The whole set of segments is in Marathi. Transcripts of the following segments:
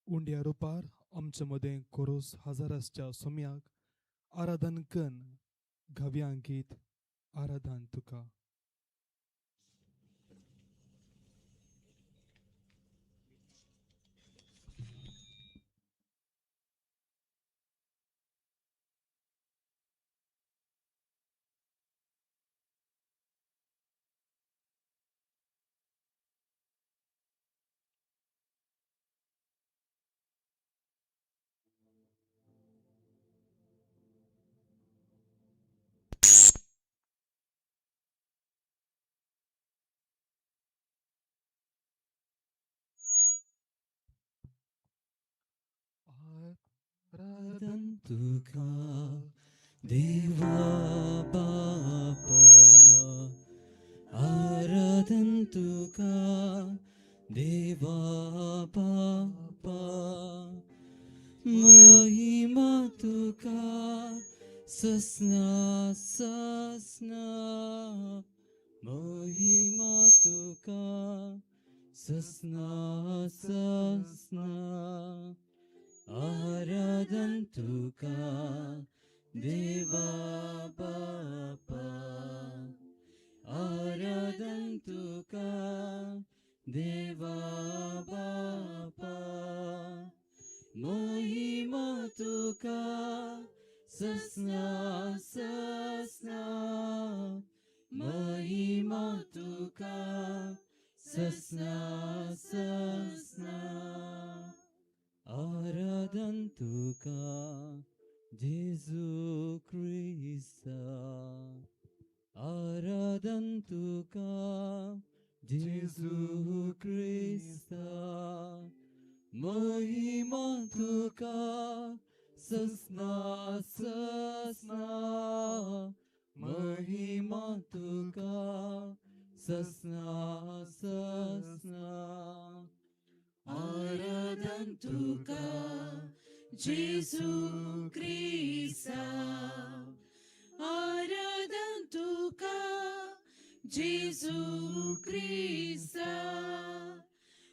उंड्या रुपार आमचे मदें कोरोस हजारासच्या सोम्याक आराधन कन घाव्यांकीत आराधन तुका. आराधन तुका देवा बापा, आराधन तुका देवा बापा, महिमा तुका ससना ससना, महिमा तुका ससना ससना, आराधन तुका देवा बापा, आराधन तुका देवा बापा, महिमा तुका ससना ससना, महिमा तुका ससना ससना, आराधन तुका जेजू ख्रिस्ता, आराधन तुका जेजू ख्रिस्ता, महिमा तुका ससना ससना, महिमा तुका ससना ससना, आराधन तुका जेजू ख्रिस्ता, आराधन तुका जेजू ख्रिस्ता,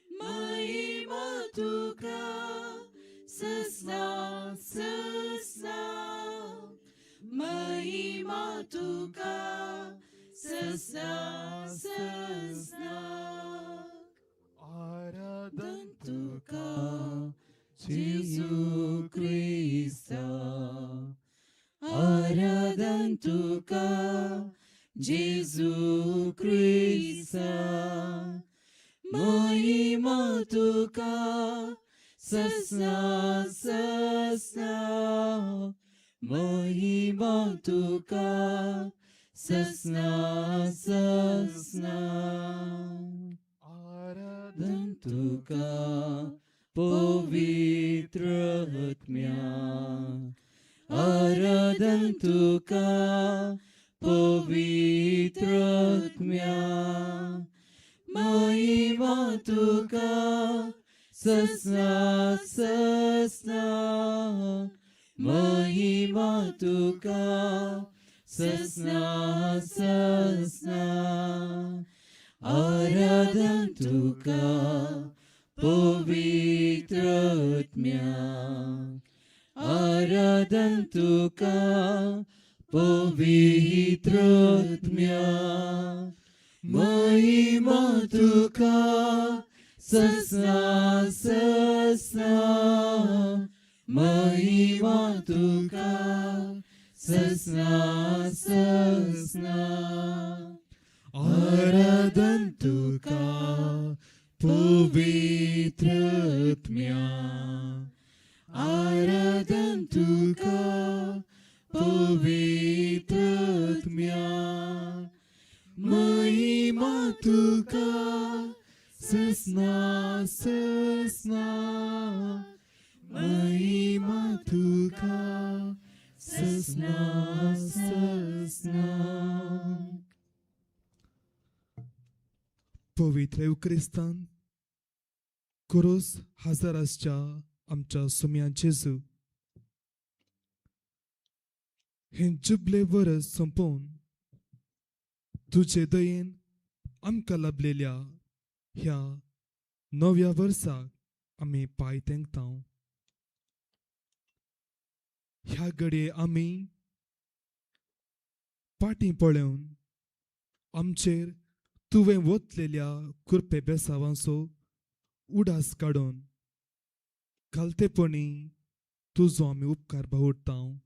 महिमा तुका ससना ससना, महिमा तुका ससना ससना, आराधन तुका जेजू ख्रिस्ता, आराधन तुका जेजू ख्रिस्ता, महिमा तुका ससना ससना, महिमा तुका ससना ससना, आराधन तुका पवित्र आत्म्या, आराधन तुका पवित्र आत्म्या, महिमा तुका ससना ससना, महिमा तुका ससना ससना, आराधन तुका पवित्र आत्म्या, आराधन तुका पवित्र आत्म्या, महिमा तुका ससना ससना, महिमा तुका ससना ससना, आराधन तुका पवित्र आत्म्या, आराधन तुका पवित्र आत्म्या, महिमा तुका ससना ससना, महिमा तुका ससना ससना. पवित्र युक्रिस्तान कोरोस हजारासच्या आमच्या सोम्या जेजू हे जुबले वर्स संपवून तुझे दयेन आमकां लाभलेल्या ह्या नव्या वर्साक आमी पांय तेंकतां. ह्या घडये आमी फाटीं पळोवन आमचेर तुवें वतलेल्या कुरपे बेसावांचो उडास काडून घालतेपणी तुजो आमी उपकार भावुरतां.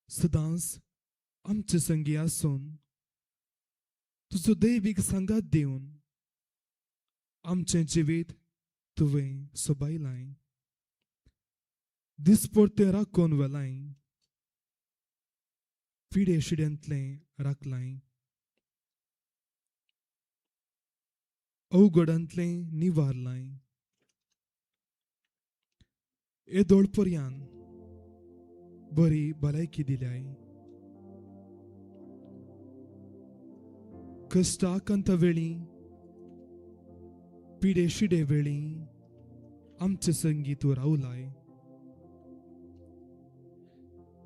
सदांच आमचे संगी आसून तुजो दैवीक सांगात दिवन आमचें जिवीत तुवें सोबायलाय. दिसपरते राखून वेलाय. पिडे शिड्यांतलें राखलाय. अवघडांतलें निवारलाय. येदोळपर्यान बरी भलायकी दिल्याय. कश्टाकांत वेळी पिडे शिडे वेळी आमचे संगी तू रावलाय.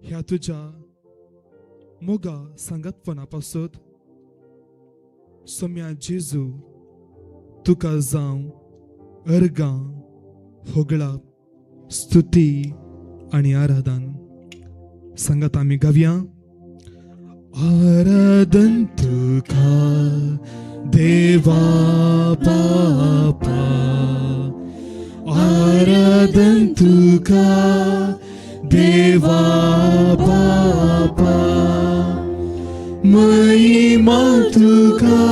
ह्या तुझ्या मोगा सांगातपणापासत सोम्या जेजू तुका जावं अर्गां होगळाप स्तुती आणि आराधन. सांगात आमी गावया. आराधन तुका देवा बापा. आराधन तुका देवा बापा. महिमा तुका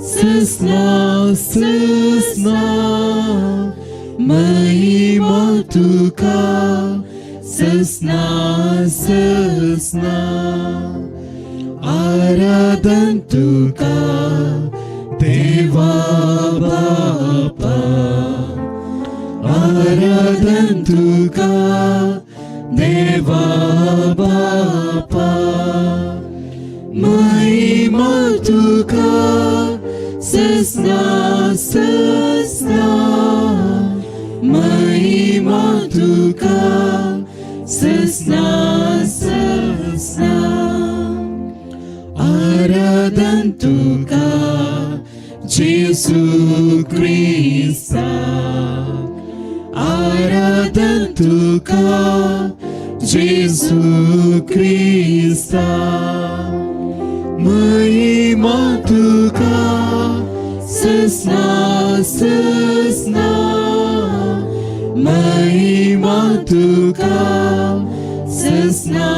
ससना ससना. महिमा तुका ससना ससना. आराधन तुका देवा बापा. आराधन तुका देवा बापा. महिमा तुका ससना ससना. महिमा तुका ससना ससना. आराधन तुका जेसू ख्रिस्ता. आराधन तुका जेसू ख्रिस्ता. महिमा तुका ससना ससना. महिमा तुका ससना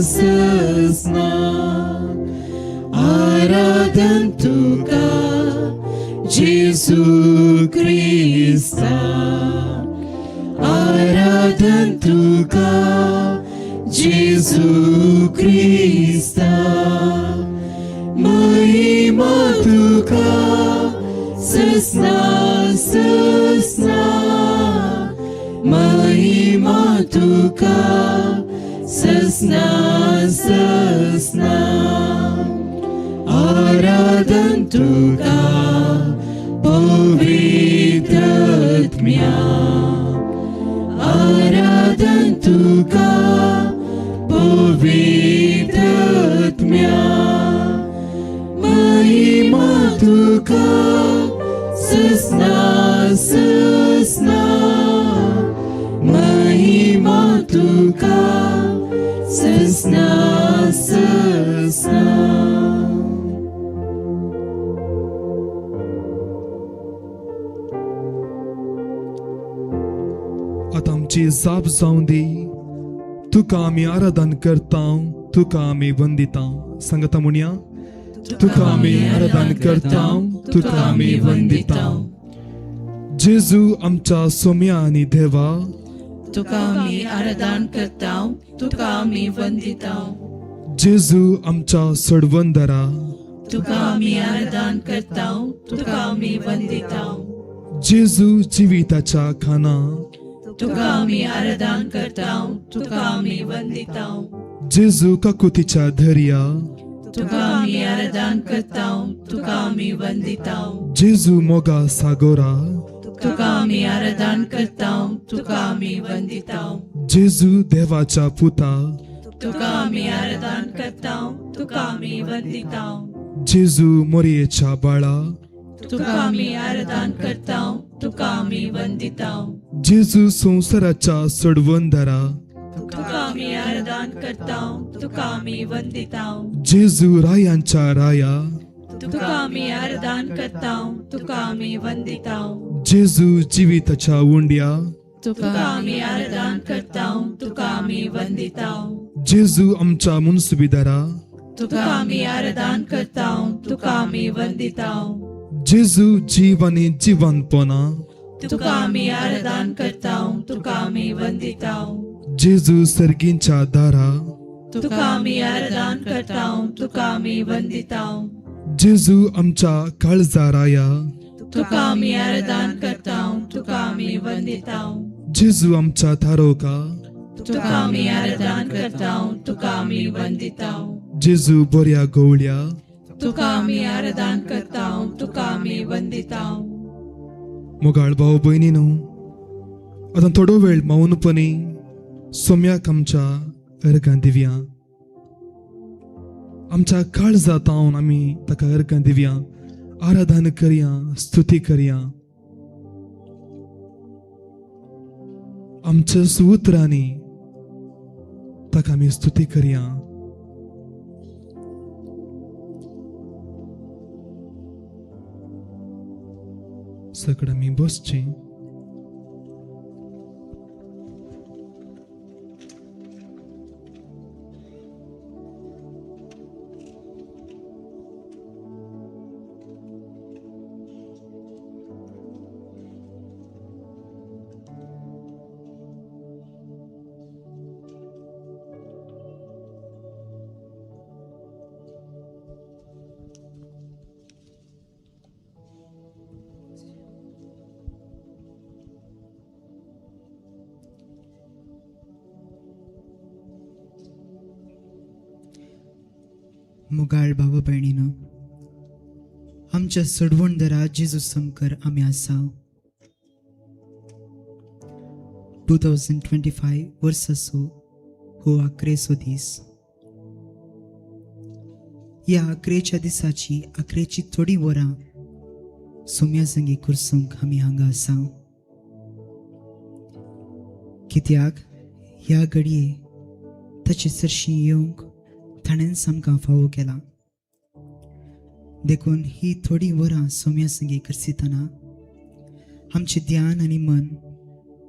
ससना. आराधन तुका जेसू ख्रिस्ता. आराधन तुका जेसू ख्रिस्ता. महिमा तुका ससना ससना. महिमा तुका ससना ससना. आराधन तुका पवित्र आत्म्या. आराधन तुका पवित्र आत्म्या. महिमा तुका ससना ससना. महिमा तुका ससना ससना. आता आमची जाप जावं दी. तुका आमी आराधन करतां. तुका आमी वंदितां. सांगता म्हणया. तुका आमी आराधन करतां. तुका आमी वंदितां. जेजू आमच्या सोम्या आनी देवा. तुका आमी आराधन करतां. तुका आमी वंदितां. जेजू आमच्या सोडवंदरा. तुका आमी आराधन करतां. तुका आमी वंदितां. जेजू जिविताच्या खाना. तुका आमी आराधन करतां. तुका आमी वंदितां. जेजू काकुतीच्या धर्या. तुका आमी आराधन करतां. तुका आमी वंदितां. जेजू मोगा सागोरा. तुका आमी आराधन करतां. तुका आमी वंदितां. जेजू देवाच्या पुता. तुका आमी आराधन करतां. तुका आमी वंदितां. जेजू मोरयेच्या बाळा. तुका आमी आराधन करतां, तुका आमी वंदितां. जेजू संवसाराच्या सोडवणदारा, तुका आमी आराधन करतां, तुका आमी वंदितां. जेजू रायांच्या राया, तुका आमी आराधन करतां, तुका आमी वंदितां. जेजू जिविताच्या उंड्या, तुका आमी आराधन करतां, तुका आमी वंदितां. जेजू आमच्या मुनसुबीदारा, तुका आमी आराधन करतां, तुका आमी वंदितां. जेजू जीव आनी जिवंतपणा, तुका आमी आराधन करतां, तुका आमी वंदितां. जेजू सर्गींच्या दारा, तुका आमी आराधन करतां, तुका आमी वंदितां. जेजू आमच्या काळजा राया, तुका आमी आराधन करतां, तुका आमी वंदितां. जेजू आमच्या थारोका, तुका आमी आराधन करतां, तुका आमी वंदितां. जेजू बऱ्या गवळ्या, तुका आमी आराधन करतां, तुका आमी वंदितां. मोगाळ भाव भयणीनो, आतां थोडो वेळ मौनपणी सोम्याक आमच्या अर्घां दिवया. आमच्या काळजांतावन आमी ताका अर्घां दिवया, आराधन करया, स्तुती करया. आमच्या सुउतरांनी ताका आमी स्तुती करया. सगळं आमी बसची. मुगाळ भाव भयणीनो, आमच्या सोडवणदारा जेजू समकर आमी आसाव. 2025 वर्साचो हो अकरेचो दीस. ह्या अकरेच्या दिसाची अकरेची थोडी वरां सोम्या संगी कुर्सोंक आमी हांगा आसाव. कित्याक ह्या घडये ताची चडशी येवंक ताणें सामका फावो केला. देखून ही थोडी वरां सोम्या संगी करसितना आमचे ध्यान आनी मन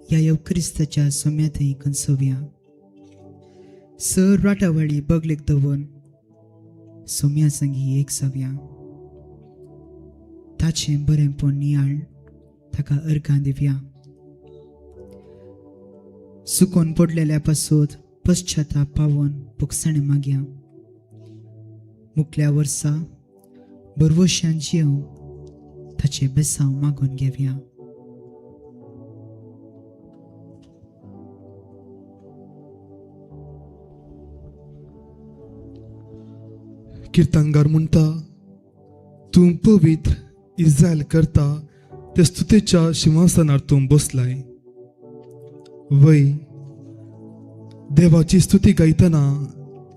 ह्या येवक्रिस्ताच्या सोम्या थंय कणसोवया. सर राटावळी बगलेक दवरून सोम्या संगी एक जावया. ताचें बरेंपण नियाळ ताका अर्घां दिवया. सुकोन पडलेल्या पासोत पश्चाताप पावोन पुकसाणें मागया. मुखल्या वर्सा बरवश्यान जियेव ताचे बेसांव मागून घेवया. किर्तनकार म्हणटा, तूं पवित्र इस्रायल करता ते स्तुतेच्या सिंहासनार तूं बसलाय. वय देवाची स्तुती गायतना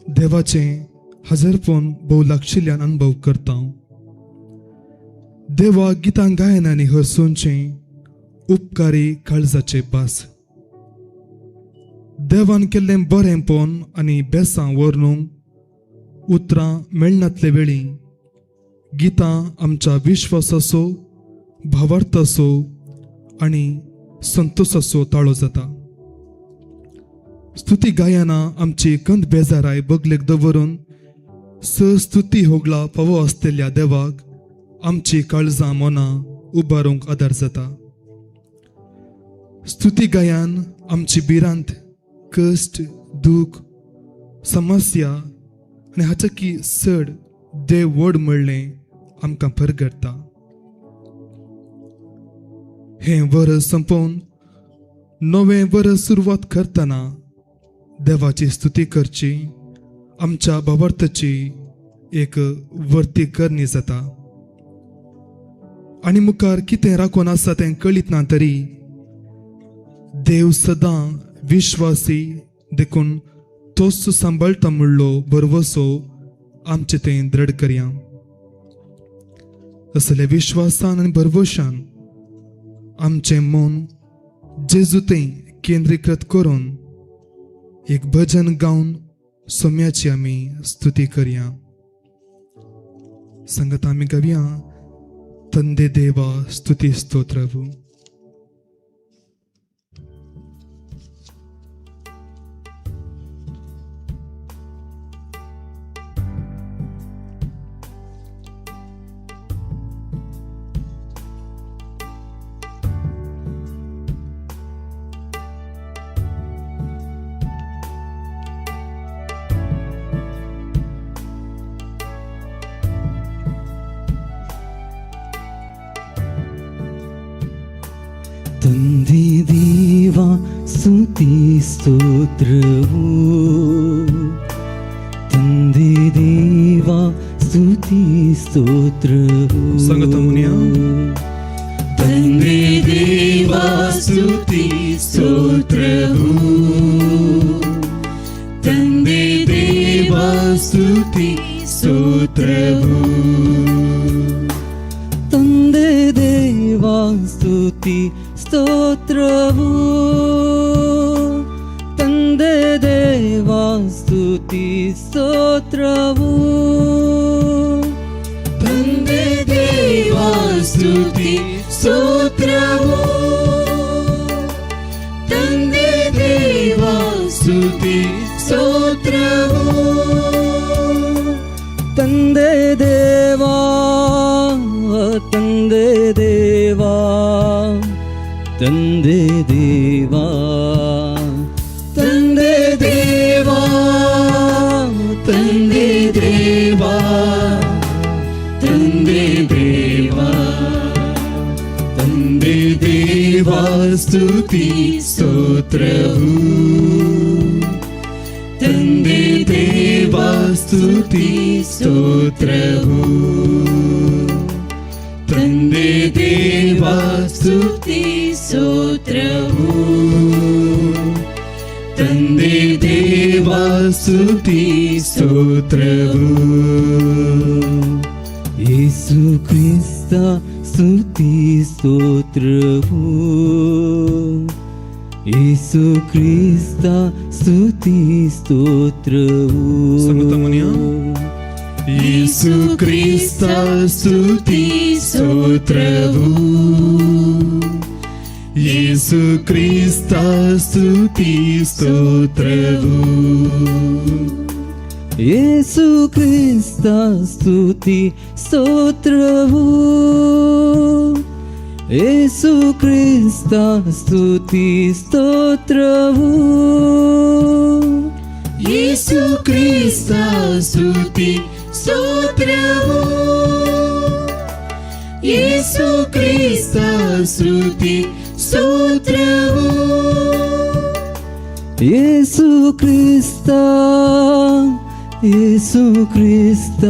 देवाचें हजरपण भोव लागशिल्ल्यान अनुभव करता. देवा गितां गायनांनी हरसोनचें उपकारी काळजाचे पास. देवान केल्लें बरेंपण आनी बेसां वर्णूंक उतरां मेळनातले वेळी गितां आमच्या विश्वासाचो, भावार्थाचो आनी संतोशाचो ताळो जाता. स्तुती गायना आमची कंद बेजाराय बगलेक दवरून स्तुती होगला फावो आसलेल्या देवाक आमची काळजां मनां उबारूंक आदार जाता. स्तुती गायन आमची भिरांत, कश्ट, दूख, समस्या आनी हाचेकी चड देव व्हड म्हणलें आमकां परगडटा. हें वर्स संपोवन नवें वर्स सुरवात करतना देवाची स्तुती करची आमच्या भावार्थाची एक वर्ती करणी जाता. आनी मुखार कितें राखून आसा तें कळीत ना तरी देव सदां विश्वासी देखून तोच सांबाळटा म्हणलो बरवसो आमचे तें दृढ करया. असले विश्वासान आनी भरवशान आमचें मन जेजुतें केंद्रीकृत करून एक भजन गावन सोम्याची आमी स्तुती करया. संगत आमी गावया ತಂದೆ ದೇವ ಸ್ತುತಿ ಸ್ತೋತ್ರವು. ತಂದೆ ದೇವ ಸ್ತುತಿ ಸ್ತೋತ್ರವು, ತಂದೆ ದೇವ ಸ್ತುತಿ ಸ್ತೋತ್ರವು. ಸಂಗತ ಮುನಿಯ ತಂದೆ ದೇವ ಸ್ತುತಿ ಸ್ತೋತ್ರವು, ತಂದೆ ದೇವ ಸ್ತುತಿ ಸ್ತೋತ್ರವು, ತಂದೆ ದೇವ ಸ್ತುತಿ ಸ್ತೋತ್ರವು, ತಂದೆ ದೇವ ಸ್ತುತಿ ಸ್ತೋತ್ರವು, ತಂದೆ ದೇವ ಸ್ತುತಿ ಸ್ತೋತ್ರವು, ತಂದೆ ದೇವ ಸ್ತುತಿ ಸ್ತೋತ್ರವು, ತಂದೆ ದೇವಾ, ತಂದೆ ದೇವಾ, ತಂದೆ ದೇವಾ, ತಂದೆ ದೇವ, ತಂದೆ ದೇವ, ತಂದೆ ದೇವ, ತಂದೆ ದೇವ ಸ್ತುತಿ ಸ್ತೋತ್ರವು, ತಂದೆ ದೇವ ಸ್ತುತಿ ಸ್ತೋತ್ರವು, ತಂದೆ ದೇವ ಸ್ತುತಿ ಸ್ತೋತ್ರವು, ತಂದೆ ದೇವ ಸ್ತುತಿ ಸ್ತೋತ್ರವು. ಯೇಸು ಕ್ರಿಸ್ತ ಸ್ತುತಿ ಸ್ತೋತ್ರವು, ಯೇಸು ಕ್ರಿಸ್ತ ಸ್ತುತಿ ಸ್ತೋತ್ರವು. ಸಂಗತ ಮುನಿಯ ಯೇಸು ಕ್ರಿಸ್ತ ಸ್ತುತಿ ಸ್ತೋತ್ರವು, ಯೇಸು ಕ್ರಿಸ್ತ ಸ್ತುತಿ ಸ್ತೋತ್ರವು, ಯೇಸು ಕ್ರಿಸ್ತ ಸ್ತುತಿ ಸ್ತೋತ್ರವು, ಯೇಸು ಕ್ರಿಸ್ತ ಸ್ತುತಿ ಸ್ತೋತ್ರವು, ಯೇಸು ಕ್ರಿಸ್ತ ಸ್ತುತಿ ಸ್ತೋತ್ರವು, ಯೇಸು ಕ್ರಿಸ್ತ ಸ್ತುತಿ ಸ್ತೋತ್ರವು, ಯೇಸು ಕ್ರಿಸ್ತ, ಯೇಸು ಕ್ರಿಸ್ತ,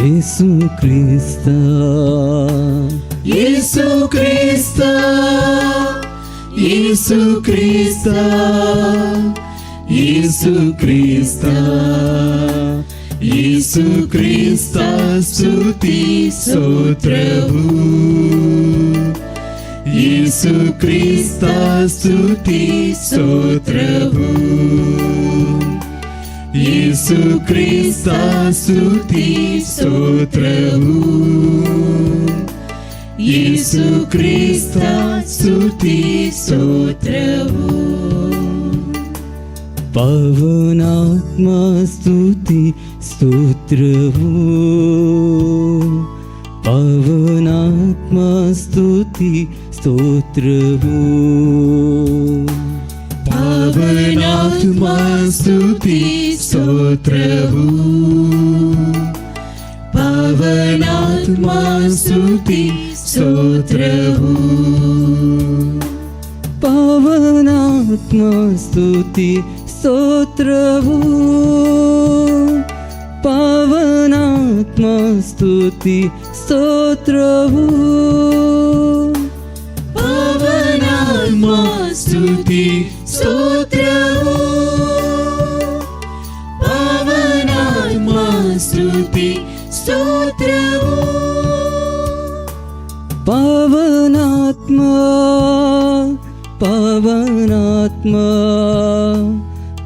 ಯೇಸು ಕ್ರಿಸ್ತ, ಯೇಸು ಕ್ರಿಸ್ತ, ಯೇಸು ಕ್ರಿಸ್ತ, ಯೇಸು ಕ್ರಿಸ್ತ, ಯೇಸು ಕ್ರಿಸ್ತ ಸ್ತುತಿ ಸ್ತೋತ್ರವು, ಯೇಸು ಕ್ರಿಸ್ತ ಸ್ತುತಿ ಸ್ತೋತ್ರವು, ಯೇಸು ಕ್ರಿಸ್ತ ಸ್ತುತಿ ಸ್ತೋತ್ರವು, ಯೇಸು ಕ್ರಿಸ್ತ ಸ್ತುತಿ ಸ್ತೋತ್ರವು. ಪವನಾತ್ಮ ಸ್ತುತಿ ಸ್ತೋತ್ರವು, ಪವನಾತ್ಮ ಸ್ತುತಿ ಸ್ತೋತ್ರವು, ಪವನಾತ್ಮ ಸ್ತುತಿ ಸ್ತೋತ್ರವು, ಪವನಾತ್ಮ ಸ್ತುತಿ ಸ್ತೋತ್ರವು, ಪವನಾತ್ಮ ಸ್ತುತಿ ಸ್ತೋತ್ರವು, ಪವನಾತ್ಮ ಸ್ತುತಿ ಸ್ತೋತ್ರವು, ಪವನಾತ್ಮ ಸ್ತುತಿ ಸ್ತೋತ್ರವು, ಪವನಾತ್ಮ ಸ್ತುತಿ ಸ್ತೋತ್ರವು,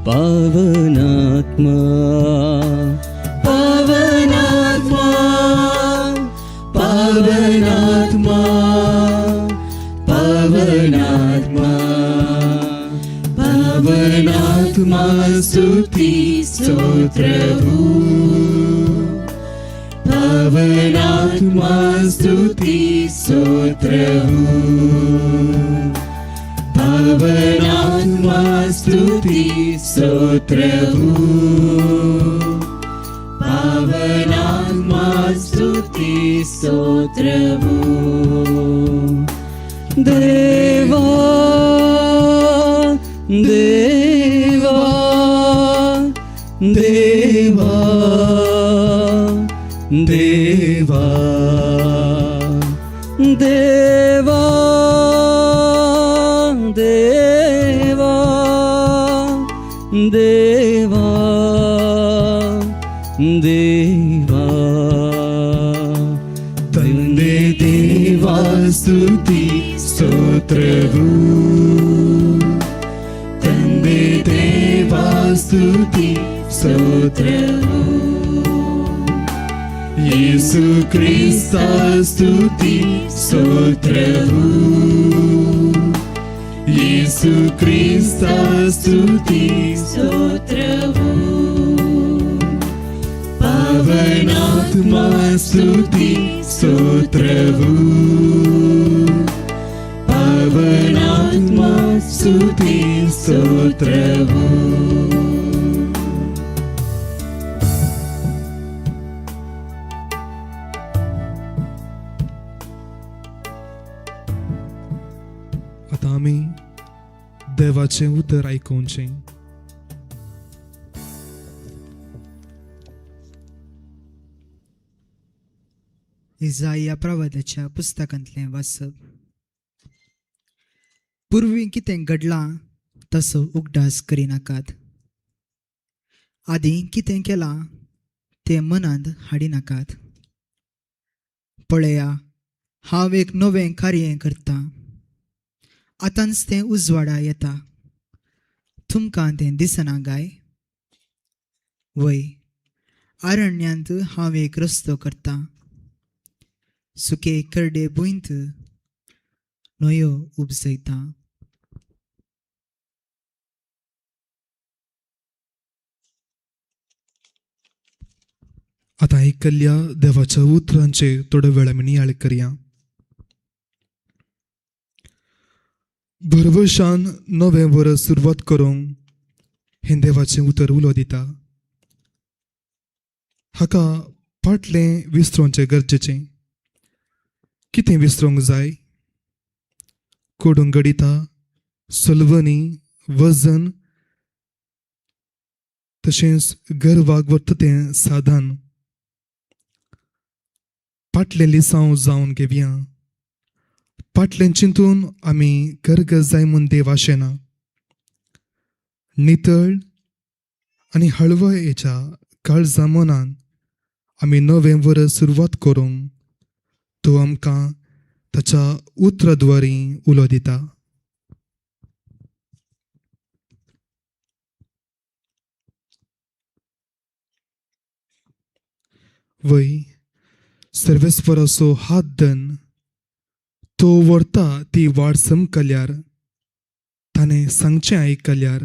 पावनात्मा पावनात्मा पावनात्मा पावनात्मा पावनात्मा स्तुति स्तोत्रभू पावनात्मा स्तुति स्तोत्रभू पावनात्मा स्तुति स्तोत्रभू पावनात्मा स्तुति स्तोत्रभू देवा देवा देवा देवा देवा देवा देवा देवा ತಂದೆ ದೇವಾ ಸ್ತುತಿ ಸ್ತೋತ್ರವು ತಂದೆ ದೇವಾ ಸ್ತುತಿ ಸ್ತೋತ್ರವು ಯೇಸು ಕ್ರಿಸ್ತ ಸ್ತುತಿ ಸ್ತೋತ್ರವು ಯೇಸು ಕ್ರಿಸ್ತ ಸ್ತುತಿ ಸ್ತೋತ್ರವು पावनात्मा स्तुति स्तोत्रವು पावनात्मा स्तुति स्तोत्रವು आता आम्ही देवाचे उतर ऐकूनचे इजाया प्रवादाच्या पुस्तकांतलें वाचप. पूर्वी कितें घडलां तसो उगडास करिनाकात. आदीं कितें केलां तें मनांत हाडिनाकात. पळया, हांव एक नवें कार्य करता. आतांच तें उजवाडा येता. तुमकां तें दिसना काय? वय, आरण्यांत हांव एक रस्तो करता. सुके करडे भुंयत न्हंयो उपसयता. आता ऐकल्या देवाच्या उतरांचे थोड्या वेळाने नियाळ करया. भरवशान नवें वर्स सुरवात करूंक हे देवाचें उतर उलो दिता. हाका फाटलें विसरोवचें गरजेचें. कितें विसरूंक जाय? कोडूंक गडिता, सलवनी, वजन, तशेंच गर्वाक वता तें साधन. फाटलें लिसांव जावन घेवया. फाटलें चिंतून आमी गरगज जाय म्हूण देव आशेना. नितळ आनी हळवयेच्या काळजा मनान आमी नवें वर्स सुरवात करूंक तो आमकां ताच्या उतराद्वारी उलो दिता. वय, सर्वेस्पराचो हात धन तो व्हरता ती वाट समकल्यार, ताणें सांगचें आयकल्यार,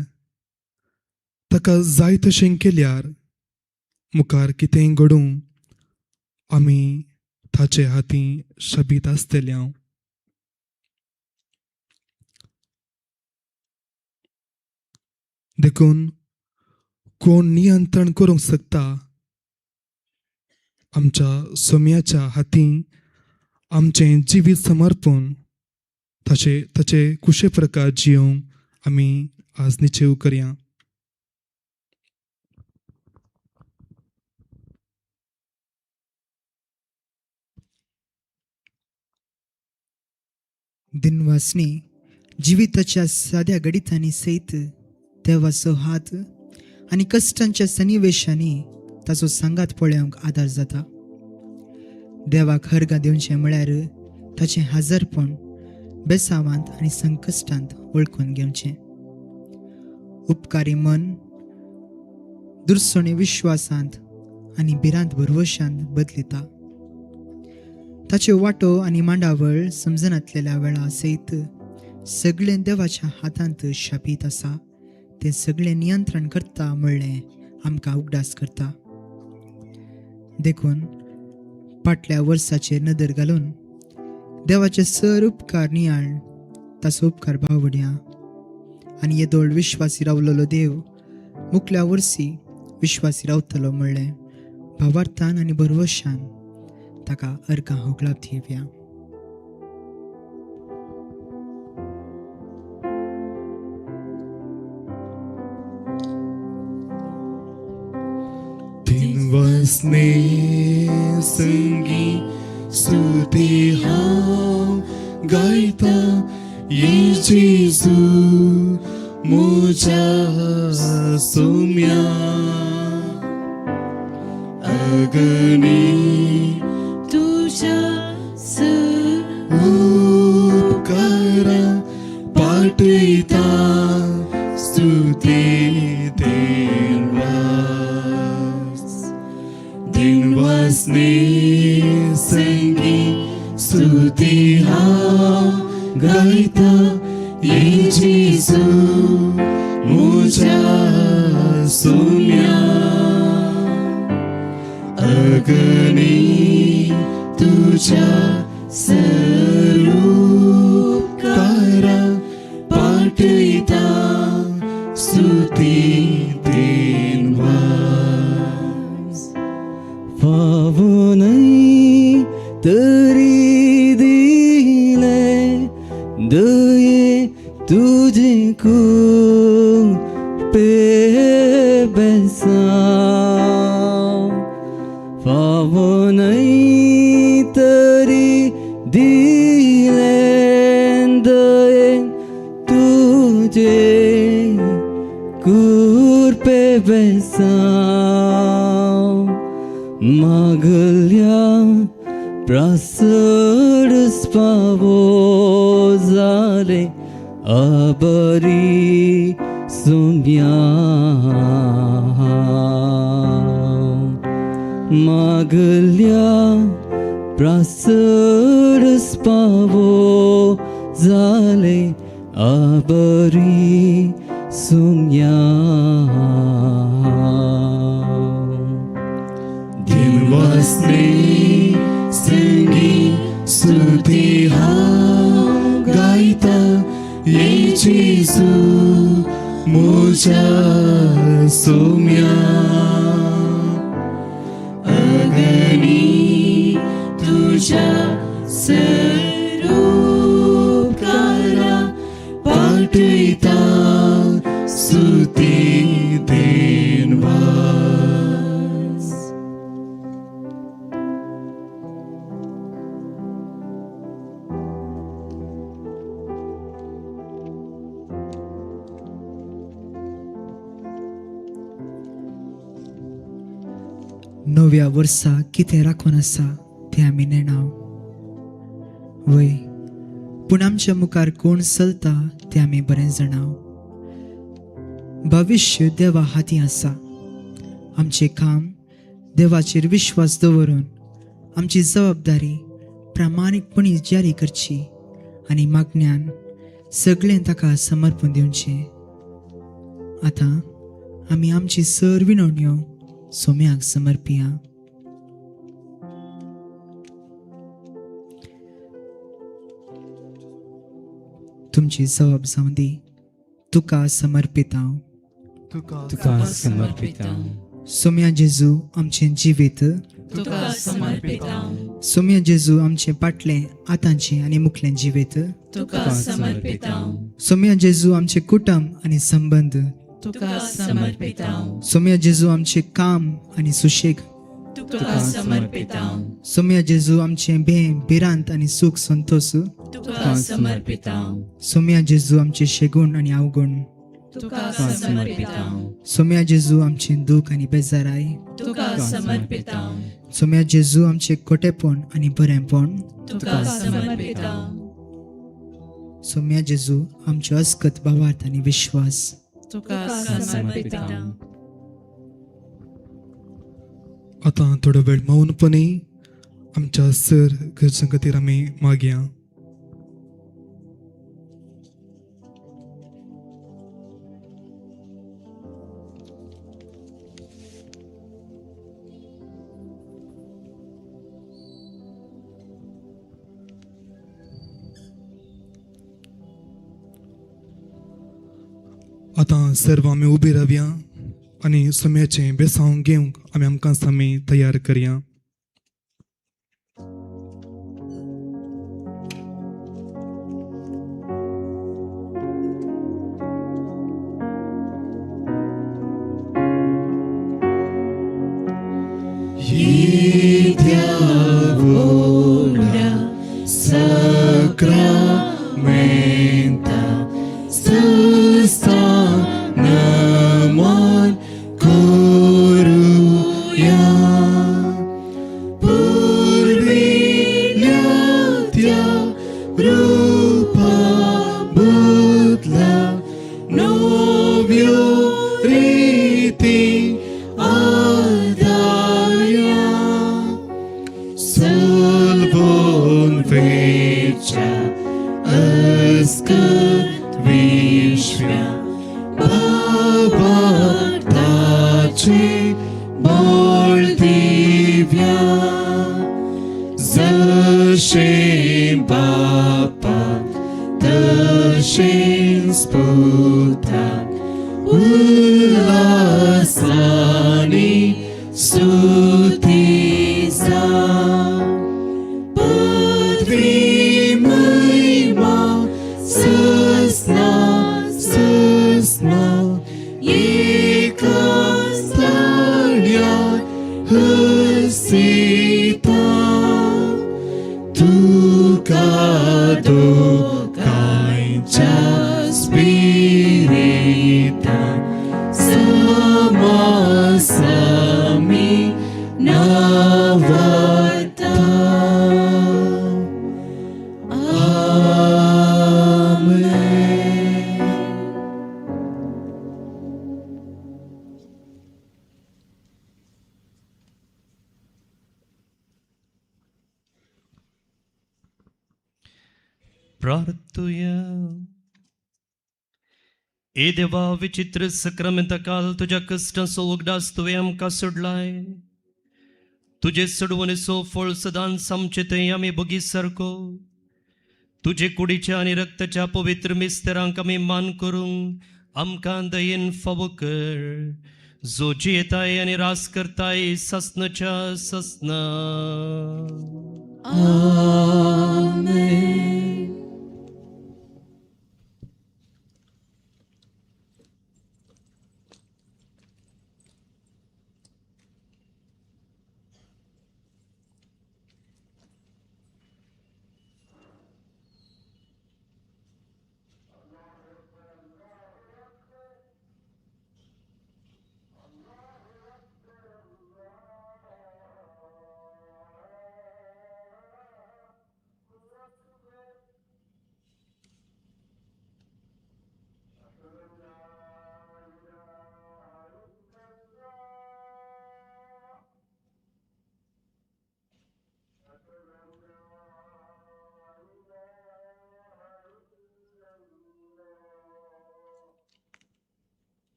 ताका जाय तशें केल्यार मुखार कितेंय घडूं आमी ताचे हातीं शबीत आसतल्या. देखून कोण नियंत्रण करूंक शकता? आमच्या सोम्याच्या हातीं आमचें जिवीत समर्पून ताचे कुशे प्रकार जियोंक आमी आज निचेव करया. दिनवासनी जिविताच्या साध्या गणितांनी सयत देवाचो हात आनी कश्टांच्या सन्निवेशांनी ताचो सांगात पळोवंक आदार जाता. देवाक हरगां दिवचें म्हळ्यार ताचें हाजरपण बेसावांत आनी संकश्टांत वळखून घेवचें. उपकारी मन दुरसोणे विश्वासांत आनी भिरांत भरवशांत बदलिता. ताच्यो वाटो आनी मांडावळ समजनातलेल्या वेळा सयत सगळें देवाच्या हातांत शापीत आसा. ते सगळें नियंत्रण करता म्हणलें आमकां उगडास करता. देखून फाटल्या वर्साचेर नदर घालून देवाचे सर उपकार नियाळ ताचो उपकार भावड्या आनी येदोळ विश्वासी रावलेलो देव मुखल्या वर्सी विश्वासी रावतलो म्हणलें भावार्थान आनी भरवशान ताका अर्गां होगलाप दिवया. वसने संगी स्तुती हांव गायता ये जेजू म्हज्या सोम्या. अगणी तुझ्या उपकारा पाठयता स्तुती दिनवासने संगी स्तुती हांव गायता ये जेजू म्हज्या सोम्या. अगणी तुझ्या उपकारा पाठयता स्तुती फावो नहीं तरी दिले दये तुझे को पे बैसा. फावो नहीं तरी दिले दये तुझे कुर पे बैसा. मागल्या प्रासडस पावो जाले आबरी सोम्या. मागल्या प्रासडस पावो जाले आबरी सोम्या. दिनवासने संगी स्तुती हांव गायता ये जेजू म्हज्या सोम्या. अगणी तुझ्या उपकारा पाठयता स्तुती नव्या वर्सा कितें राखून आसा तें आमी नेणाव. वय पूण आमच्या मुखार कोण चलता तें आमी बरें जाणाव. भविश्य देवा हाती आसा. आमचें काम देवाचेर विश्वास दवरून आमची जबाबदारी प्रामाणीकपणी जारी करची आनी मागण्यान सगळें ताका समर्पण दिवचें. आतां आमी आमची सर विनवण्यो सोम्याक समर्पिया. तुमची जबाब जावं दी. तुका समर्पित हांव. तुका समर्पित हांव. सोम्या जेजू आमचें जिवीत. तुका समर्पित हांव. सोम्या जेजू आमचें फाटलें आतांचें आनी मुखलें जिवीत. तुका समर्पित हांव. सोम्या जेजू आमचें कुटुंब आनी संबंध. तुका समर्पित हांव. सोम्या जेजू आमचें काम आनी सुशेग. तुका समर्पित हांव. सोम्या जेजू आमचें भें भिरांत आनी सूख संतोष. तुका समर्पित हांव. सोम्या जेजू आमचें शेगूण आनी अवगुण. तुका समर्पित हांव. सोम्या जेजू आमचें दूख आनी बेजाराय. तुका समर्पित हांव. सोम्या जेजू आमचें खोटेपण आनी बरेंपण. तुका समर्पित हांव. सोम्या जेजू आमच्यो अस्कत भावार्थ आनी विश्वास. तुका समर्पिता. आता थोडा वेळ मौनपणे आमच्या सर घरच्या खातीर आमी मागया. आता सर्व आमी उबी रावया आनी सोम्याचें बेसांव घेवंक आमी आमकां सामी तयार करया. प्रार्थूया. ए देवा, विचित्र संक्रमित काल तुझ्या कष्टाचो उगडास तुवें आमकां सोडलाय. तुझे सोडवणेचो फळ सदांच आमचे थंय आमी बगी सारको. तुझे कुडीच्या आनी रक्ताच्या पवित्र मिस्तेरांक आमी मान करूंक आमकां दयेन फावो कर, जो जियेताय आनी रास करताय ससनाच्या ससना.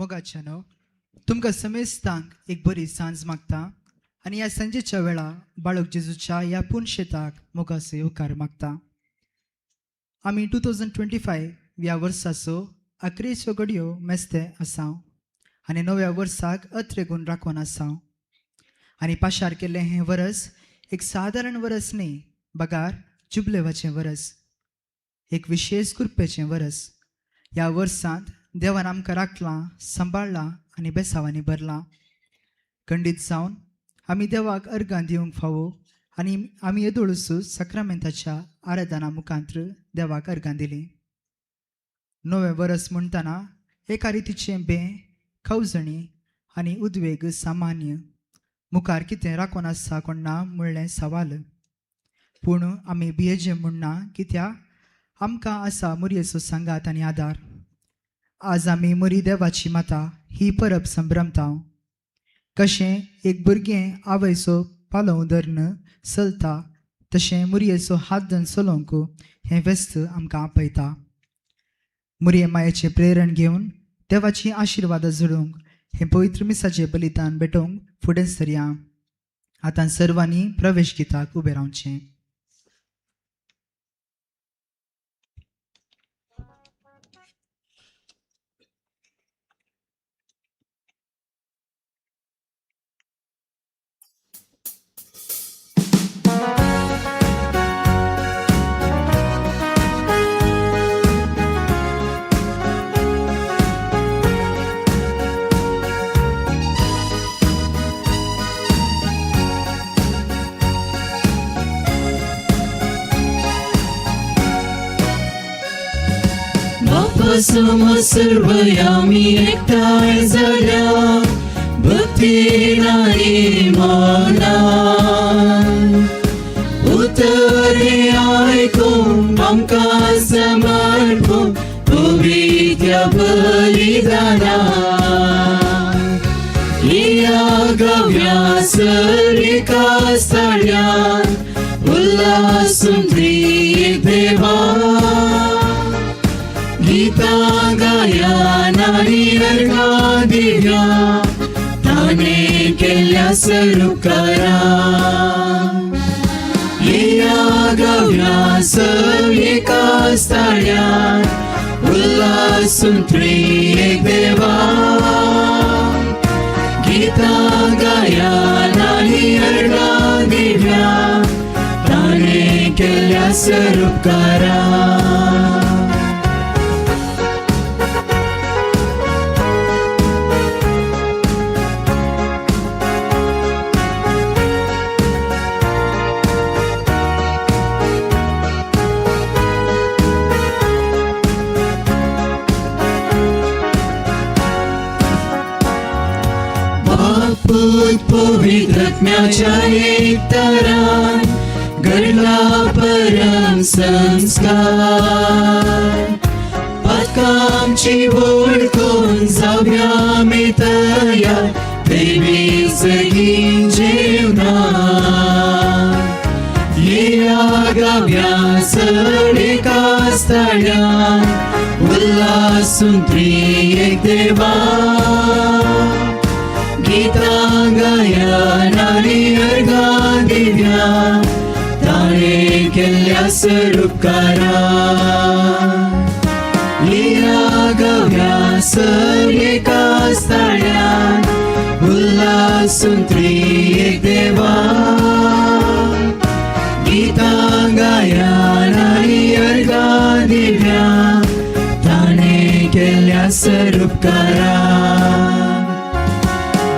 मोगाच्यानो तुमकां समेस्तांक एक बरी सांज मागता आनी ह्या संजेच्या वेळा बाळक जेजूच्या ह्या पुणशेताक मोगाचो येवकार मागता. आमी 2025 ह्या वर्साचो 11 घडयो मेस्ते आसां आनी नव्या वर्साक अत्रेगून राखून आसां. आनी पाशार केल्लें हें वरस एक सादारण वरस न्ही, बगार जुबलेवाचें वरस, एक विशेष कृपेचें वरस. ह्या वर्सांत देवान आमकां राखलां, सांबाळ्ळां आनी बेसावांनी भरलां. खंडीत जावन आमी देवाक अर्गां दिवंक फावो आनी आमी येदोळसूं सक्रामेंताच्या आराधना मुखांत्र देवाक अर्गां दिलीं. नवें वरस म्हणटना एका रितीचें बें, खवजणी आनी उद्वेग सामान्य. मुखार कितें राखून आसा कोण ना म्हणलें सवाल. पूण आमी भियेजें म्हणना, कित्याक आमकां आसा मुरयेचो सांगात आनी आदार. आज आमी मुरी देवाची माता ही परब संभ्रमता. कशें एक भुरगें आवयचो पालव धरून चलता, तशें मुरयेचो हात धरून चलोवंक हें वेस्त आमकां आपयता. मुरये मायेचें प्रेरण घेवन देवाची आशिर्वादां जोडूंक हें पवित्र मिसाचें बलिदान भेटोवंक फुडें सरया. आतां सर्वांनी प्रवेश गिताक उबें रावचें. समोर सर्व आम्ही एकठांय जाल्या भक्तीन आनी मनान. उतर हे आयकून आमकां समर्पून पवित्र बलिदानान. ह्या गव्या सरिका स्थळ्यान उल्हासून त्रिएक देवा. गीता गायन आनी अर्गां दिव्या ताणे केल्या सरुकारा. ह्या गव्या सरिका स्थळ्यान उल्हासून त्रिएक देवा. गीता गायन आनी अर्गां दिव्या ताणे केल्या सरुकारा. पवित्रात्म्याच्या एकतारान घडला परम संस्कार. आमची वळखून जावया आमी तयार देवी सगळी जेवणां. ह्या गव्या सरिका स्थळ्यान उल्हासून त्रिएक देवा. गीता गायन आनी अर्गां दिव्या ताणे केल्या सरुकारा. ह्या गव्या सरिका स्थळ्यान उल्हासून त्रिएक देवा. गीता गायन आनी अर्गां दिव्या ताणे केल्या सरुकारा.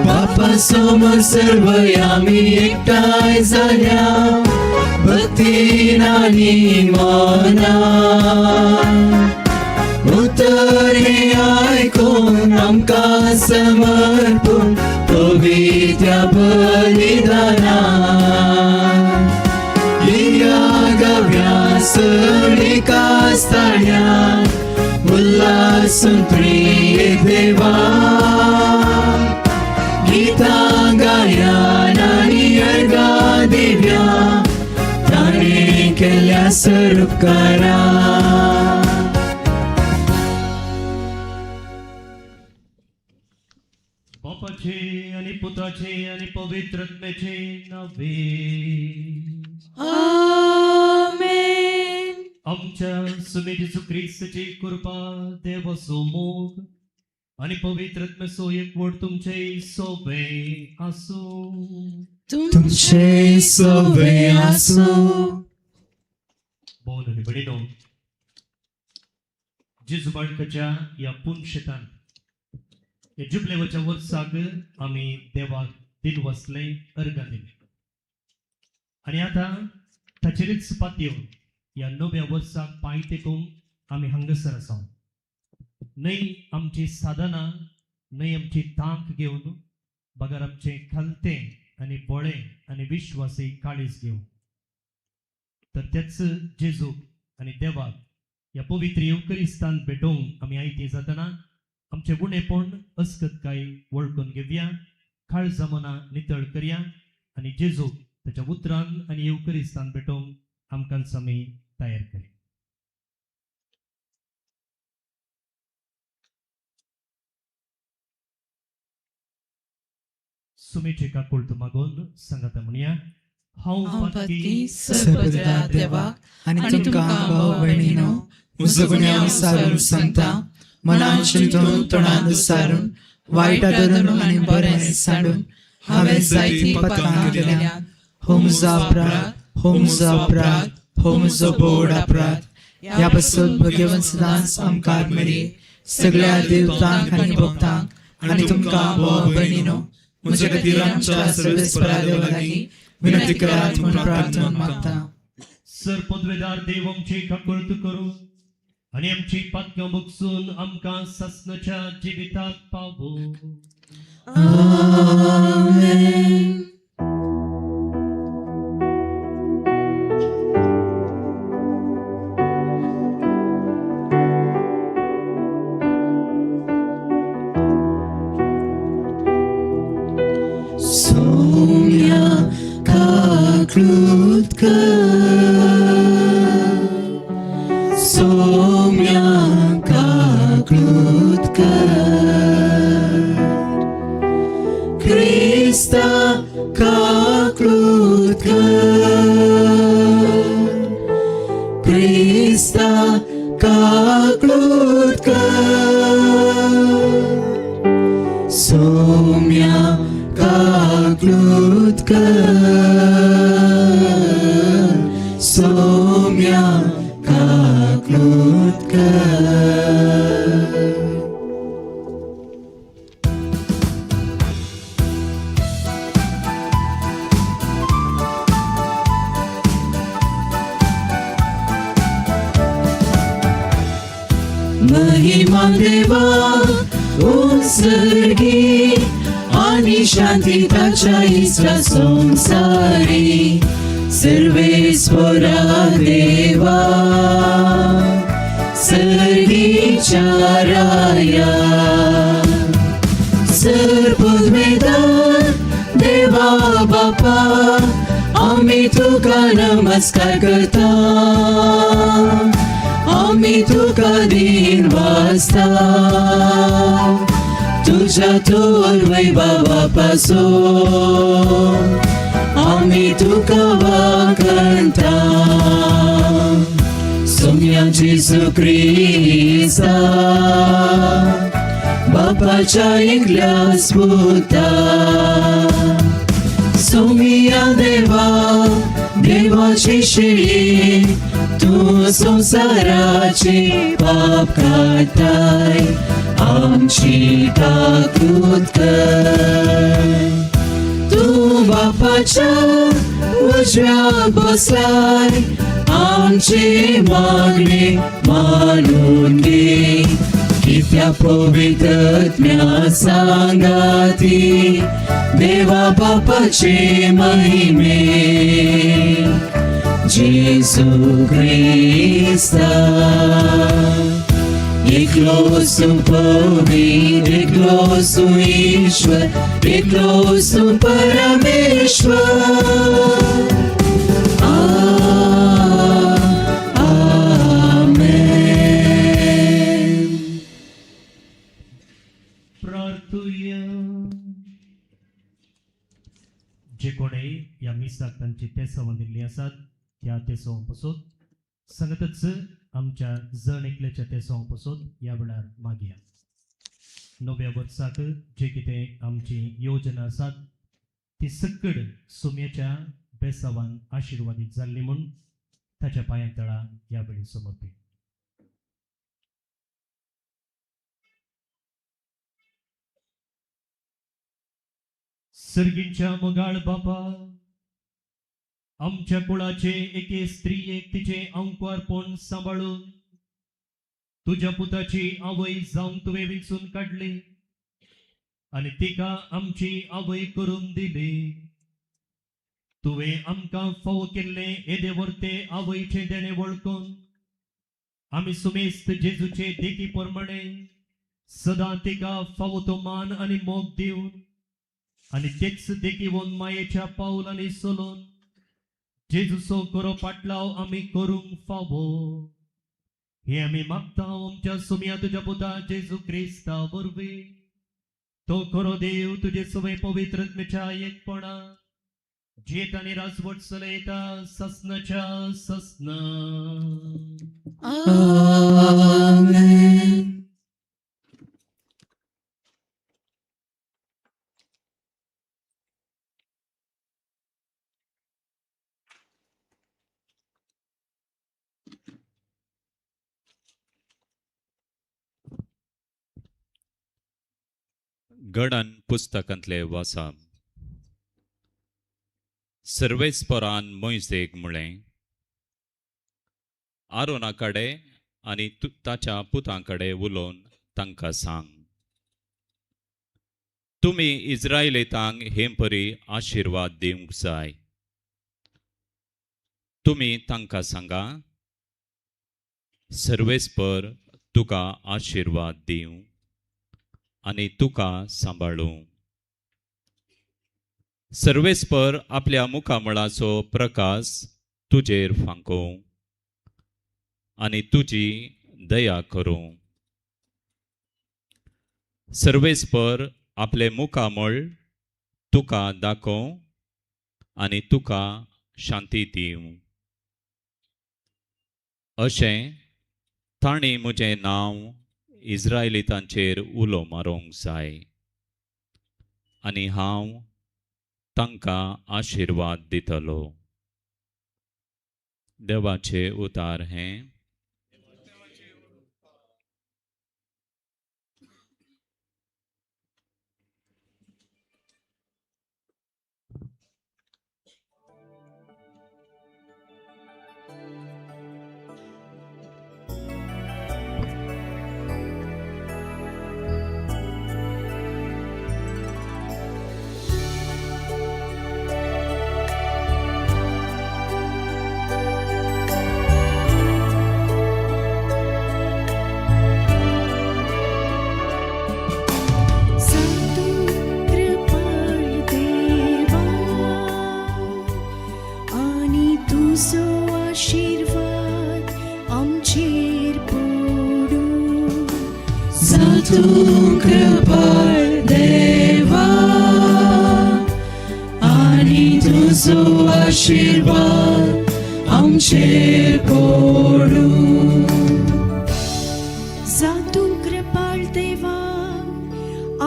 बापा समोर सर्व आमी एकठांय जाल्या भक्तीन आनी मनान. उतर हे आयकून आमकां समर्पून पवित्र बलिदानान. ह्या गव्या सरिका स्थळ्यान उल्हासून त्रिएक देवा. गीता गायन आनी अर्गां दिव्या ताणे केल्या सरुकारा. पिताचे आणि पुत्राचे आणि पवित्र आत्म्याचे नावे. आमेन. आमच्या सुमे जेसू ख्रिस्ताची कृपा, देवाचो मोग आणि पवित्र आत्म्याचो एकवट तुमचे सोबे आसूं. तुमचे सवे आसो. बोन आणि बडिनो, जेजू बाळकाच्या या पुनशेतान या जुबलेवाच्या वर्साक आम्ही देवाक दिल वसले, अर्घा दिले. आणि आता ताचेरच पातयो या नव्या वर्साक पांय टेकून आम्ही हांगासर आसा. न्हय आमची साधना, न्हय आमची तांक घेवन, बगर आमचे खालते आणि बोळे आणि विश्वासी काळीज घेवन. तर त्याच जेजू आणि देवाक या पवित्र येवकरिस्तान भेटोवंक आम्ही आयती जातना आमचे गुणेपण अस्कतकाय वळखून घेवया, काळजा मना नितळ करया आणि जेजू त्याच्या उतरान आणि येवकरिस्तान भेटोवंक आमकां आमी तयार करया. सुमेचे काकुळत मागोन सांगाता म्हणया, हांव पत्नी सर्वदा देवाक आणि तुमकां भाव भयणीनो, म्हजो गुन्यांव सारून सांगता, मनान चिंतून तोंडान सारून, वायटातून आनी बरें सांडून हांवें जायतीं पातकां केल्यात. हो म्हजो अपराध, हो म्हजो अपराध, हो म्हजो बोड अपराध. ह्या पासून भगवन सदांच आमकां मेरे सगळ्या देवतांक आनी भक्तांक आनी तुमकां भाव भयणीनो, म्हजे खातीर आमच्या सर्वेस्परा देवा लागीं विनंती करात म्हूण प्रार्थना मागता. सर पदवेदार देव आमची काकुळत करू आणि आमची पातकां बगसून आमकां ससनाच्या जिवितात पावो. आमेन. Somia kaklut Somia kaklut Krista kaklut Krista kaklut Somia kaklut Somia kaklut महिमा देवा उत्सर्गी आणि शांती ताच्या इसरा संसारी सर्वेश्वरा देवा सर्गीच्या राया सर्वोद्वेदार देवा बापा आम्ही तुका नमस्कार करता आम्ही तुका दिन वाजता तुझ्या थोर वैभवापासून आम्ही तुका वाकणता सोम्या जेजू ख्रिस्ता बापाच्या एकल्या स्पुता सोम्या देवा देवाची शेळी तू संसाराचे पाप काढताय आमची काकूत कर तू बापाच्या उजव्या बसलाय आमचे मागणे मानून घे कित्या पवित्र आत्म्या सांगाती देवा बापाचे महिमे जेजू ख्रिस्ता एकलो पवित्र एकलो ईश्वर एकलो परमेश्वर आमेन. प्रार्थूया. दिसाक तांची तेसां दिल्लीं आसात त्या तेसां पासून सांगतच आमच्या जण एकल्याच्या तेसां पासून ह्या वेळार मागया. नव्या वर्साक जे कितें आमची योजना आसात ती सकड सुम्याच्या बेसावान आशिर्वादीत जाल्ली म्हूण ताच्या पांयां तळा ह्या वेळी समर्पी. सर्गींच्या मोगाळ बापा, आमच्या कुळाचे एके स्त्रियेक तिचे अंकुरपण सांबाळून तुझ्या पुताची आवय जावन तुवें विंचून काडली आनी तिका आमची आवय करून दिली. तुवें आमकां फावो केल्ले येदे वर्ते आवयचे देणे वळखून आमी सुमेस्त जेजूचे देखी प्रमाणे सदां तिका फावो तो मान आनी मोग दिवन आनी तेच देखीवन मायेच्या पावलांनी चलून जेजूचो खरो पाटलाव आमी करूंक फावो. हे आमी मागता आमच्या सुम्या तुज्या पुता जेजू क्रिस्ता वरवीं. तो खरो देव तुजे सवय पवित्र आत्म्याच्या एकपणा जेत आनी राजवट चलयता ससनाच्या ससना. आमेन. गडन पुस्तकांतले वाचप. सर्वेस्परान मोइसेक म्हळें, आरोना कडेन आनी ताच्या पुतां कडेन उलोवन तांकां सांग, तुमी इस्रायेलीतांक हे परी आशिर्वाद दिवंक जाय. तुमी तांकां सांगा, सर्वेस्पर तुका आशिर्वाद दिवं आनी तुका सांबाळूं. सर्वेस्पर आपल्या मुखामळाचो प्रकाश तुजेर फांकोवं आनी तुजी दया करूं. सर्वेस्पर आपले मुखामळ तुका दाखोवं आनी तुका शांती दिवं. अशें तांणी म्हजें नांव इस्रायेलीतांचेर उलो मारूंक जाय आनी हांव तांकां आशिर्वाद दितलो. देवाचे उतार हें. तू कृपाळ देवा आणि तुझो आशीर्वाद आमचेर पडू. तू कृपाळ देवा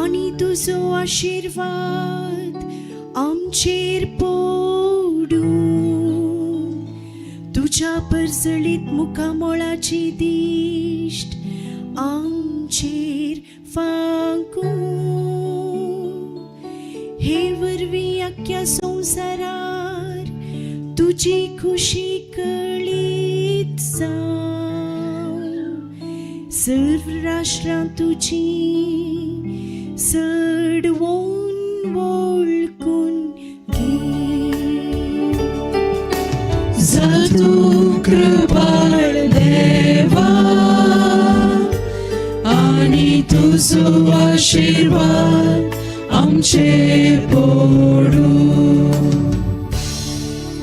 आणि तुझो आशीर्वाद आमचेर पडू. तुझ्या परसळीत मुखामोळाची दिश्ट आमचेर फांकू. हे वरवीं आख्या संवसारार तुजी खुशी कळीत जावं. सर्व राष्ट्रां तुजी सडवून वळखून घे. तू कृपाळ देवा आणि तुझो आशीर्वाद आमचेर पडू.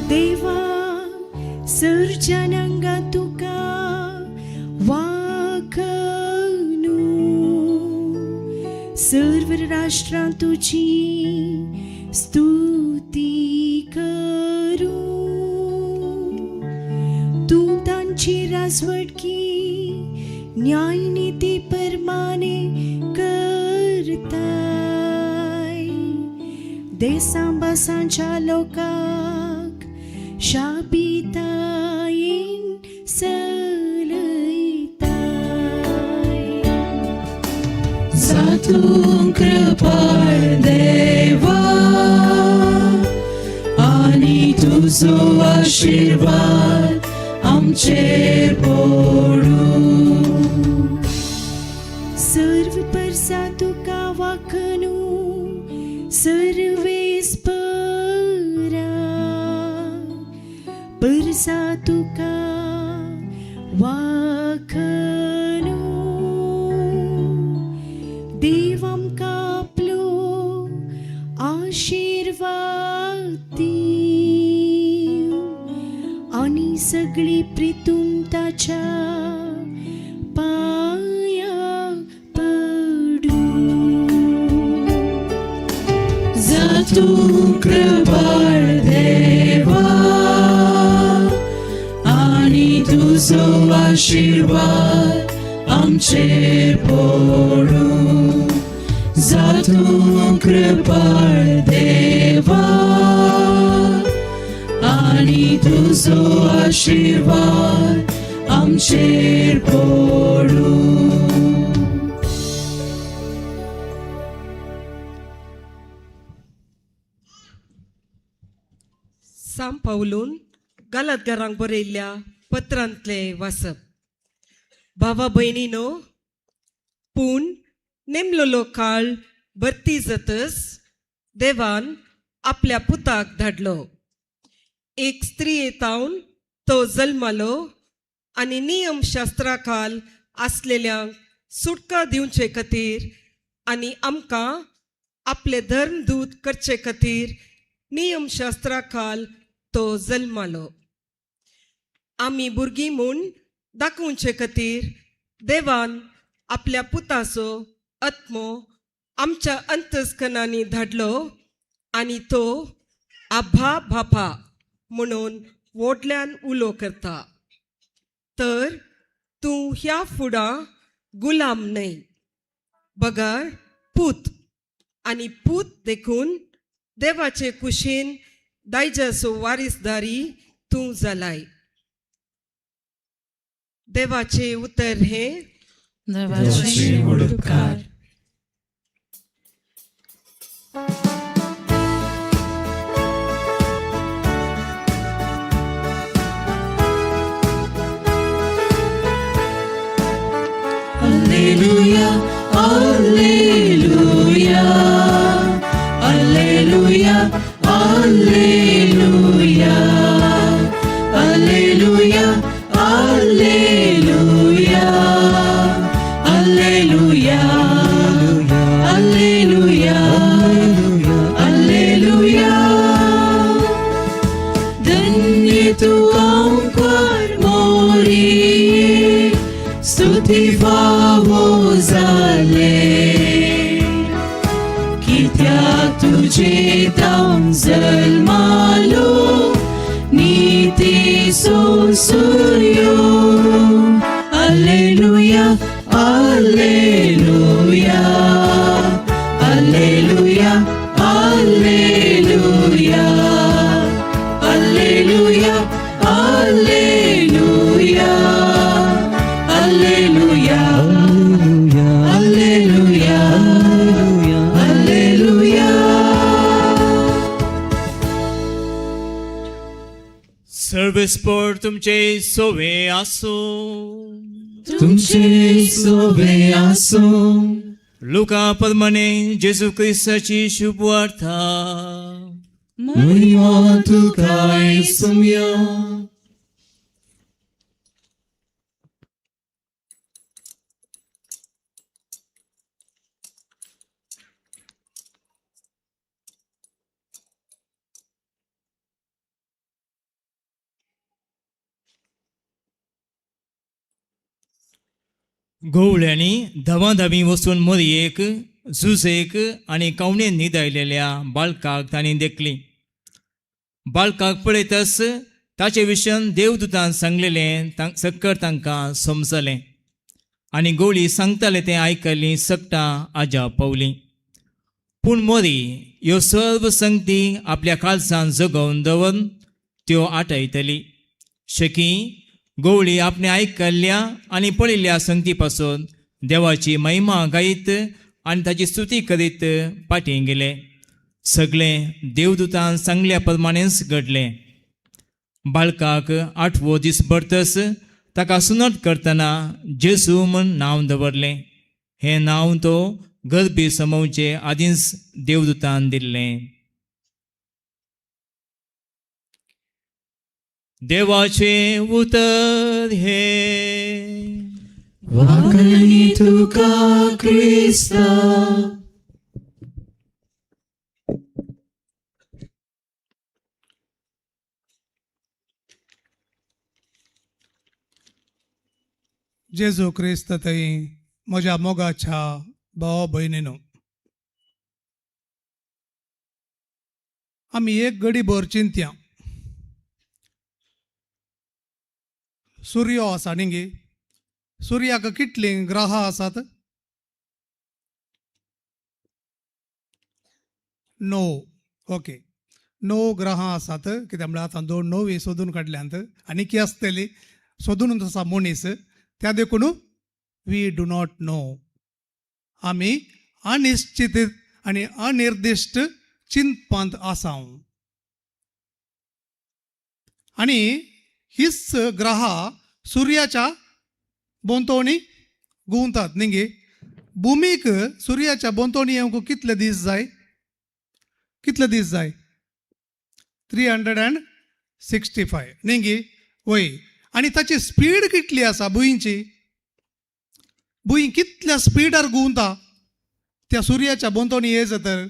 देवा सर्जनांगा तुका वाखणू. सर्व राष्ट्रां तुजी स्तुती करू. तू तांची राजवटकी न्यायनीती परमाने करताय. देसांबासांच्या लोकांक शापितायेन सलयताय. जातूं कृपाळ देवा आनी तुजो आशीर्वाद आमचेर पडूं. सर्व परसा तुका वाखनू सर्वेस्परा. परसा तुका वाखनू. देव आमकां आपलो आशीर्वाद दिवं आनी सगळी प्रितूम ताच्या पांयां पडूं. जातूं कृपाळ देवा आनी तुजो आशीर्वाद आमचेर पडूं. जातूं कृपाळ देवा आनी तुजो आशीर्वाद आमचेर पडूं. साम पावलून गलातकारांक बरयल्ल्या पत्रांतले वाचप. भावा भयणीनो, पूण नेमलेलो काळ भरती जातच देवान आपल्या पुताक धाडलो. एक स्त्रियेतावन तो जल्मालो आनी नियमशास्त्रा खाल आसलेल्यांक सुटका दिवचे खातीर आनी आमकां आपले धर्मदूत करचे खातीर नियमशास्त्रा खाल तो जल्मालो. आमी भुरगीं म्हूण दाखोवचे खातीर देवान आपल्या पुताचो आत्मो आमच्या अंतस्कनांनी धाडलो आनी तो आभा बापा म्हणून व्हडल्यान उलो करता. तर तूं ह्या फुडां गुलाम न्हय, बगार पूत आनी पूत देखून देवाचे कुशीन दायजाचो वारीसदारी तूं जालाय. देवाचे उतर हे देवाचे उपकार. Alleluia, Alleluia, Alleluia, Alleluia, Alleluia, Alleluia, Alleluia, Alleluia, Alleluia. धन्य तू अंकुर मोरी स्तुति फावो जाले. कित्याक तुझे दाम जल्मालो नीती सूर्यो. Alleluia, Alleluia, Alleluia, Alleluia, Alleluia, Alleluia, Alleluia, Alleluia, Alleluia. सर्वस्पोर तुमचे सोवे आसो. तुमचे सोबे आसो. लुका पद्मने जेजू ख्रिस्ताची शुभ वार्ता. महिमा तुका येसुया. गवळ्यांनी धवाधवी वचून मदयेक झुजेक आनी कवणेन न्हिदयलेल्या बाळकाक तांणी देखली. बाळकाक पळयतच ताचे विशयन देवदूतान सांगलेलें सक्कर तांकां समजलें आनी गवळी सांगताले तें आयकल्लीं सकटां आजा पावलीं. पूण मोरी ह्यो सर्व संगती आपल्या काळजांत जगोवन दवरून त्यो आटयतली. शकी गवळी आपणे आयकल्ल्या आनी पळयल्ल्या संगती पासून देवाची महिमा गायत आनी ताची स्तुती करीत फाटीं गेले. सगळें देवदूतान सांगल्या प्रमाणेंच घडलें. बाळकाक 8वो दीस भरतच ताका सुनत करतना जेजू म्हूण नांव दवरलें. हें नांव तो गर्भी समोवचे आदींच देवदूतान दिल्लें. देवाचे उतर हे वाकणी तुका क्रिस्ता. जेजू क्रिस्त थंय म्हज्या मोगाच्या भाव भयणीनो, आमी एक घडीभर चिंतया. सूर्य आसा न्ही गे, सूर्याक कितलीं ग्रहां आसात? 9. ओके, 9 ग्रहां आसात. कित्याक म्हळ्यार आतां 2 9 सोदून काडल्यांत आनी की आसतली सोदून आसा मनीस. त्या देखून वी डू नॉट नो. आमी अनिश्चित आनी अनिर्दिश्ट चिंतपांत आसाव. आनी हीच ग्रहां सूर्याच्या भोंवतणी घुंवतात न्ही गे. भुमीक सूर्याच्या भोंवतणी येवंक कितले दीस जाय? कितले दीस जाय? 365 न्ही गे. वय, आनी ताची स्पीड कितली आसा भुंयची? भुंय कितल्या स्पीडार घुंवता त्या सूर्याच्या भोंवतणी येयत तर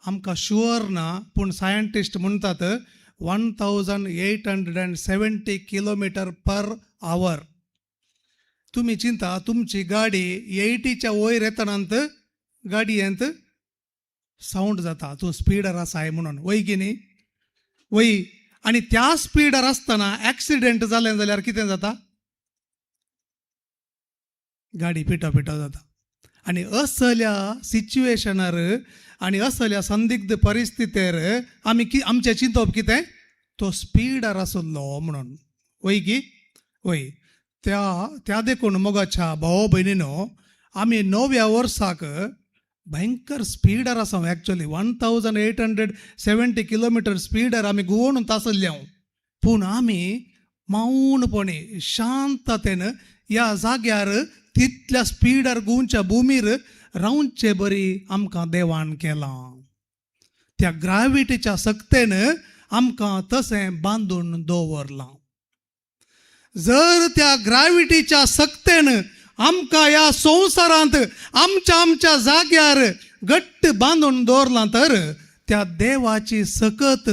आमकां शुअर ना, पूण सायंटिस्ट म्हणटात 1870 किलोमीटर पर आवर. तुमी चिंता, तुमची गाडी 80च्या वयर येतनांत गाडयेंत सावंड जाता, तूं स्पीडार आसाय म्हणून. वय की न्ही? वय, आनी त्या स्पीडार आसतना एक्सिडेंट जालें जाल्यार कितें जाता? गाडी पिटो जाता. आनी असल्या सिच्युएशनार आनी असल्या संदिग्ध परिस्थितीर आमी आमचें चिंतप कितें? तो स्पीडार आसलो म्हणून. वय की? वय, त्या देखून मोगाच्या भाव भयणीनो, आमी 9व्या वर्साक भयंकर स्पीडार आसा. एक्चुअली 1870 किलोमीटर स्पीडार आमी घुंवून आसल्यो. पूण आमी मौनपणी शांततेन ह्या जाग्यार तितल्या स्पीडार घुंवच्या भुमीर रावचे बरी आमकां देवान केलां. त्या ग्रॅविटीच्या सक्तेन आमकां तशें बांदून दवरलां. जर त्या ग्रॅविटीच्या सक्तेन आमकां ह्या संवसारांत आमच्या जाग्यार घट्ट बांदून दवरलां तर त्या देवाची सकत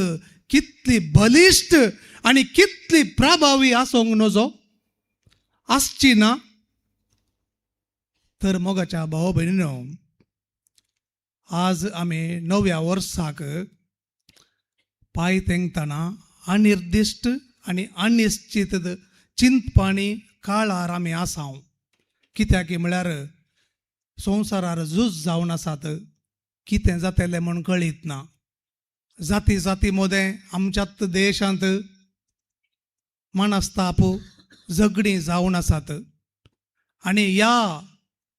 कितली बलिश्ट आनी कितली प्रभावी आसूंक नजो? आसची ना? तर मोगाच्या भाव भयणीनो, आज आमी 9व्या वर्साक पांय तेंकतना अनिर्दिश्ट आनी अनिश्चित चिंतपाणी काळार आमी आसाव. कित्याक म्हळ्यार संवसारार झूज जावन आसात. कितें जातलें म्हूण कळीत ना. जाती जाती मोदें आमच्याच देशांत मनस्ताप झगडीं जावन आसात. आनी ह्या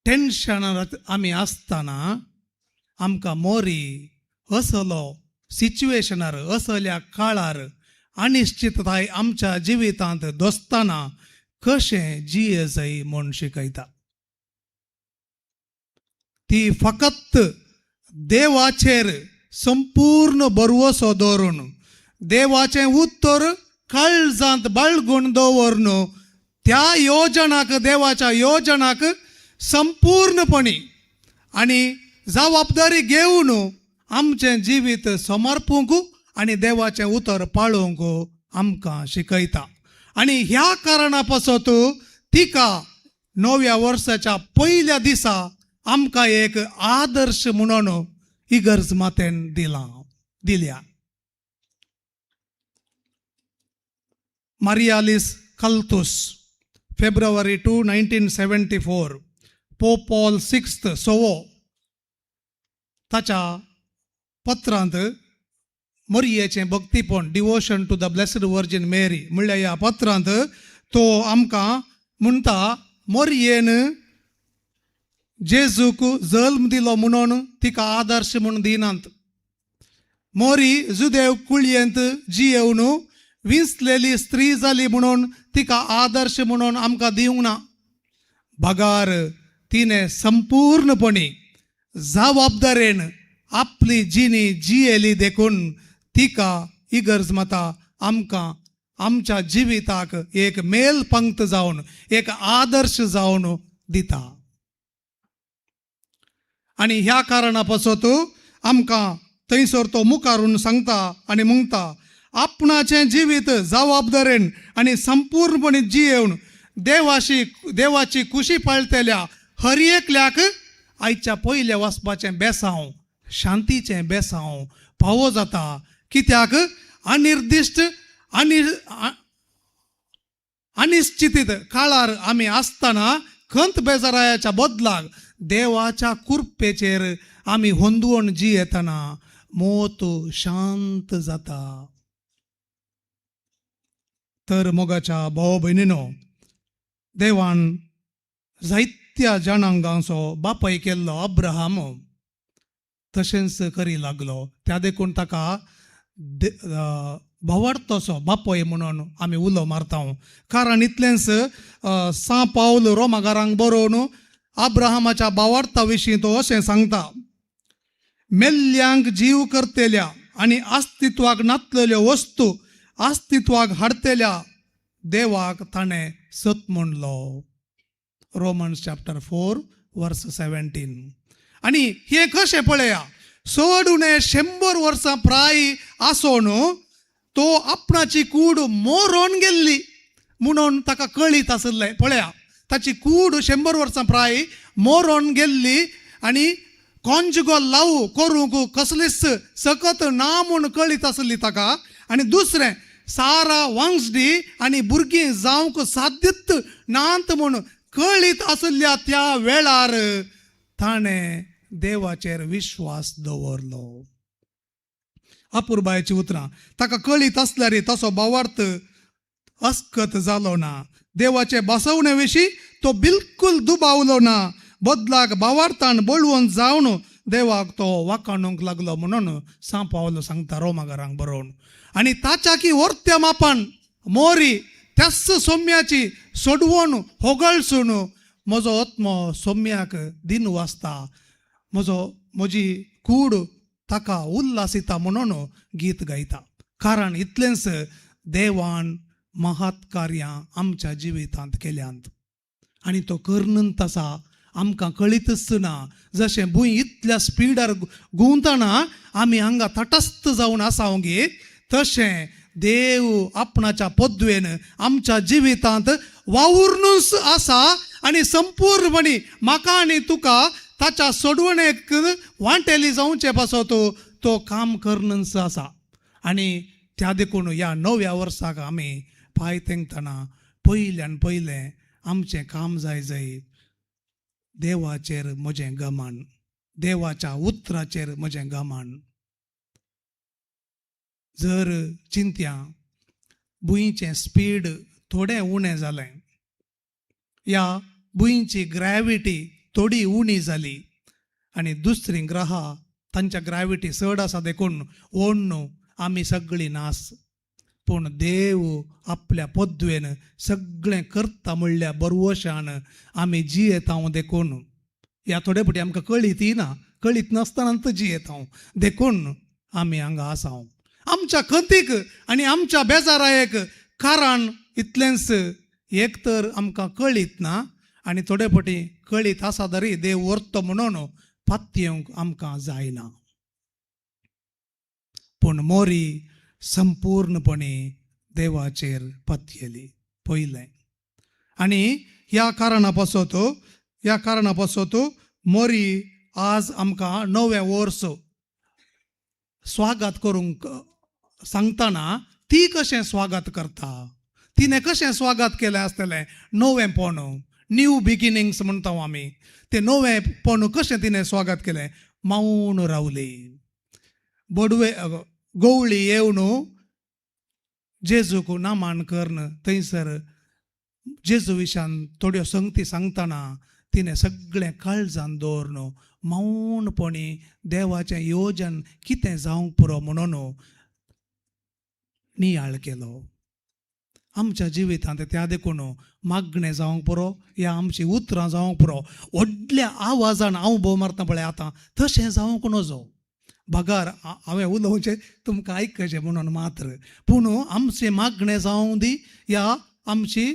टेन्शनार आमी आसतना आमकां मोरी असलो सिच्युएशनार, असल्या काळार अनिश्चितताय आमच्या जिवितांत दोसतना कशें जियेजय म्हूण शिकयता. ती फकत देवाचेर संपूर्ण भरवसो दवरून, देवाचें उतर काळजांत बाळगून दवरून त्या योजनाक, देवाच्या योजनाक संपूर्णपणी आनी जबाबदारी घेवन आमचें जिवीत समर्पूंक आनी देवाचें उतर पाळोवंक आमकां शिकयता. आनी ह्या कारणा पासत तिका नव्या वर्साच्या पहिल्या दिसा आमकां एक आदर्श म्हणून इगर्ज मातेन दिल्या. Marialis Cultus, February 2, 1974, Pope Paul VI सोवो ताच्या पत्रांत मरियेचें भक्तीपण devotion to the blessed virgin Mary म्हणल्या ह्या पत्रांत तो आमकां म्हणटा मरियेन जेजूक जल्म दिलो म्हणून तिका आदर्श म्हणून दिनात. मोरी जुदेव कुळयेंत जियेवन विंचलेली स्त्री जाली म्हणून तिका आदर्श म्हणून आमकां दिवंक ना. भागार तिने संपूर्णपणे जबाबदारेन आपली जिणी जियेली देखून तिका इगर्ज माता आमकां आमच्या जिविताक एक मेल पंक्त जावन एक आदर्श जावन दिता. आणि ह्या कारणा पासत आमकां थंयसर तो मुखारून सांगता आनी म्हणटा आपणाचें जिवीत जबाबदारेन आनी संपूर्णपणे जियेवन देवाची खुशी पाळटल्या हर एकल्याक आयच्या पयल्या वचपाचें बेसांव शांतीचें बेसांव फावो जाता. कित्याक अनिर्दिश्ट अनिश्चित काळार आमी आसतना खंत बेजारायाच्या बदलाक देवाच्या कृपेचेर आमी होंदवण जियेतना मोत शांत जाता. तर मोगाच्या भाव भयणीनो, देवान जायत्या जाणांकांचो बापाय केल्लो अब्राहम तशेंच करी लागलो. त्या देखून ताका भावार्थोचो बापोय म्हणून आमी उलो मारता. कारण इतलेंच सा पावल रोमाकारांक बरोवन अब्राहमाच्या भावार्था विशीं तो अशें सांगता, मेल्ल्यांक जीव करतेल्या आनी अस्तित्वाक नातलेल्यो वस्तू अस्तित्वाक हाडतेल्या देवाक ताणें सत म्हणलो. रोमन्स चॅप्टर 4 वर्स 17. आनी हे कशें पळया, चड उणें 100 वर्सां प्राय आसोन तो आपणाची कूड मोरोन गेल्ली म्हणून ताका कळीत आसलें. पळया, ताची कूड 100 वर्सां प्राय मोरोन गेल्ली आनी कॉन्जुगल लव करूंक कसलीच सकत ना म्हूण कळीत आसली ताका. आनी दुसरें, सारा वांगडी आनी भुरगीं जावंक साध्यत नात म्हूण कळीत आसल्या त्या वेळार ताणें देवाचेर विश्वास दवरलो. अपुर्बायेची उतरां, ताका कळीत आसल्यार तसो भावार्थ अस्कत जालो ना. देवाचे बसवणे विशीं तो बिलकुल दुबावलो ना. बदलाक भावार्थान बळवून जावन देवाक तो वाखाणूंक लागलो म्हणून सा पावलो सांगता रोमाकारांक बरोवन. आनी ताच्या की वर्त्या मापान मोरी त्याच सोम्याची सोडवून होगळसून म्हजो आत्मो सोम्याक दिन वाजता, म्हजी कूड ताका उल्हासिता म्हणून गीत गायता. कारण इतलेंच देवान महात कार्यां आमच्या जिवितांत केल्यांत आनी तो करनंत आसा आमकां कळीतच ना. जशें भूंय इतल्या स्पिडार घुंवतना आमी हांगा तटस्थ जावन आसावंगी, तशें देव आपणाच्या पद्वेन आमच्या जिवितांत वावुरूनच आसा आनी संपूर्णपणी म्हाका आनी तुका ताच्या सोडवणेक वांटेली जावचे पासत तो काम करनच आसा. आनी त्या देखून ह्या नव्या वर्साक आमी पांय तेंकतना पयल्यान पयलें आमचें काम जाय देवाचेर म्हजें गमान, देवाच्या उतराचेर म्हजें गमान. जर चिंत्या भुंयचें स्पीड थोडें उणें जालें, या भुंयची ग्रॅविटी थोडी उणी जाली आनी दुसरी ग्रहां तांच्या ग्रॅविटी चड आसा देखून ओडून आमी सगळीं नास. पूण देव आपल्या पद्वेन सगळें करता म्हणल्या बरवशान आमी जियेता देखून ह्या थोडे फावटी आमकां कळीत ना, कळीत नासतना जियेता देखून आमी हांगा आसा. आमच्या खंतीक आनी आमच्या बेजारायेक कारण इतलेंच, एक तर आमकां कळीत ना आनी थोडे फावटी कळीत आसा तरी देव व्हरतो म्हणून पातयेवंक आमकां जायना. पूण मोरी संपूर्णपणे देवाचेर पातयेली पयलें. आनी ह्या कारणापासत मोरी आज आमकां नवें वर्स स्वागत करूंक सांगतना ती कशें स्वागत करता, तिने कशें स्वागत केलें आसतलें, नवेंपण, न्यू बिगिनिंग्स म्हणटा आमी, ते नवेंपण कशें तिणें स्वागत केलें, मौन रावली. गवळी येवन जेजूक नामान करन थंयसर जेजू विशान थोड्यो संगती सांगतना तिणें सगळें काळजान दवरन मौनपणी देवाचें योजन कितें जावंक पुरो म्हणून नियाळ केलो. आमच्या जिवितांत त्या देखून मागणें जावंक पुरो या आमची उतरां जावंक पुरो व्हडल्या आवाजान हांव भोव मारता पळय आतां तशें जावंक नजो. भागार हांवें उलोवचें तुमकां आयकचें म्हणून मात्र, पूण आमचें मागणें जावं दी या आमची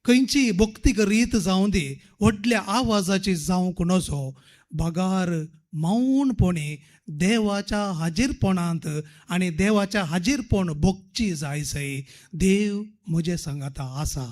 खंयची भक्तीक रीत जावं दी व्हडल्या आवाजाची जावंक नजो. भागार मौनपणी देवाच्या हाजीरपणांत आनी देवाच्या हाजीरपण भोगची जाय सई. देव म्हजे सांगाता आसा,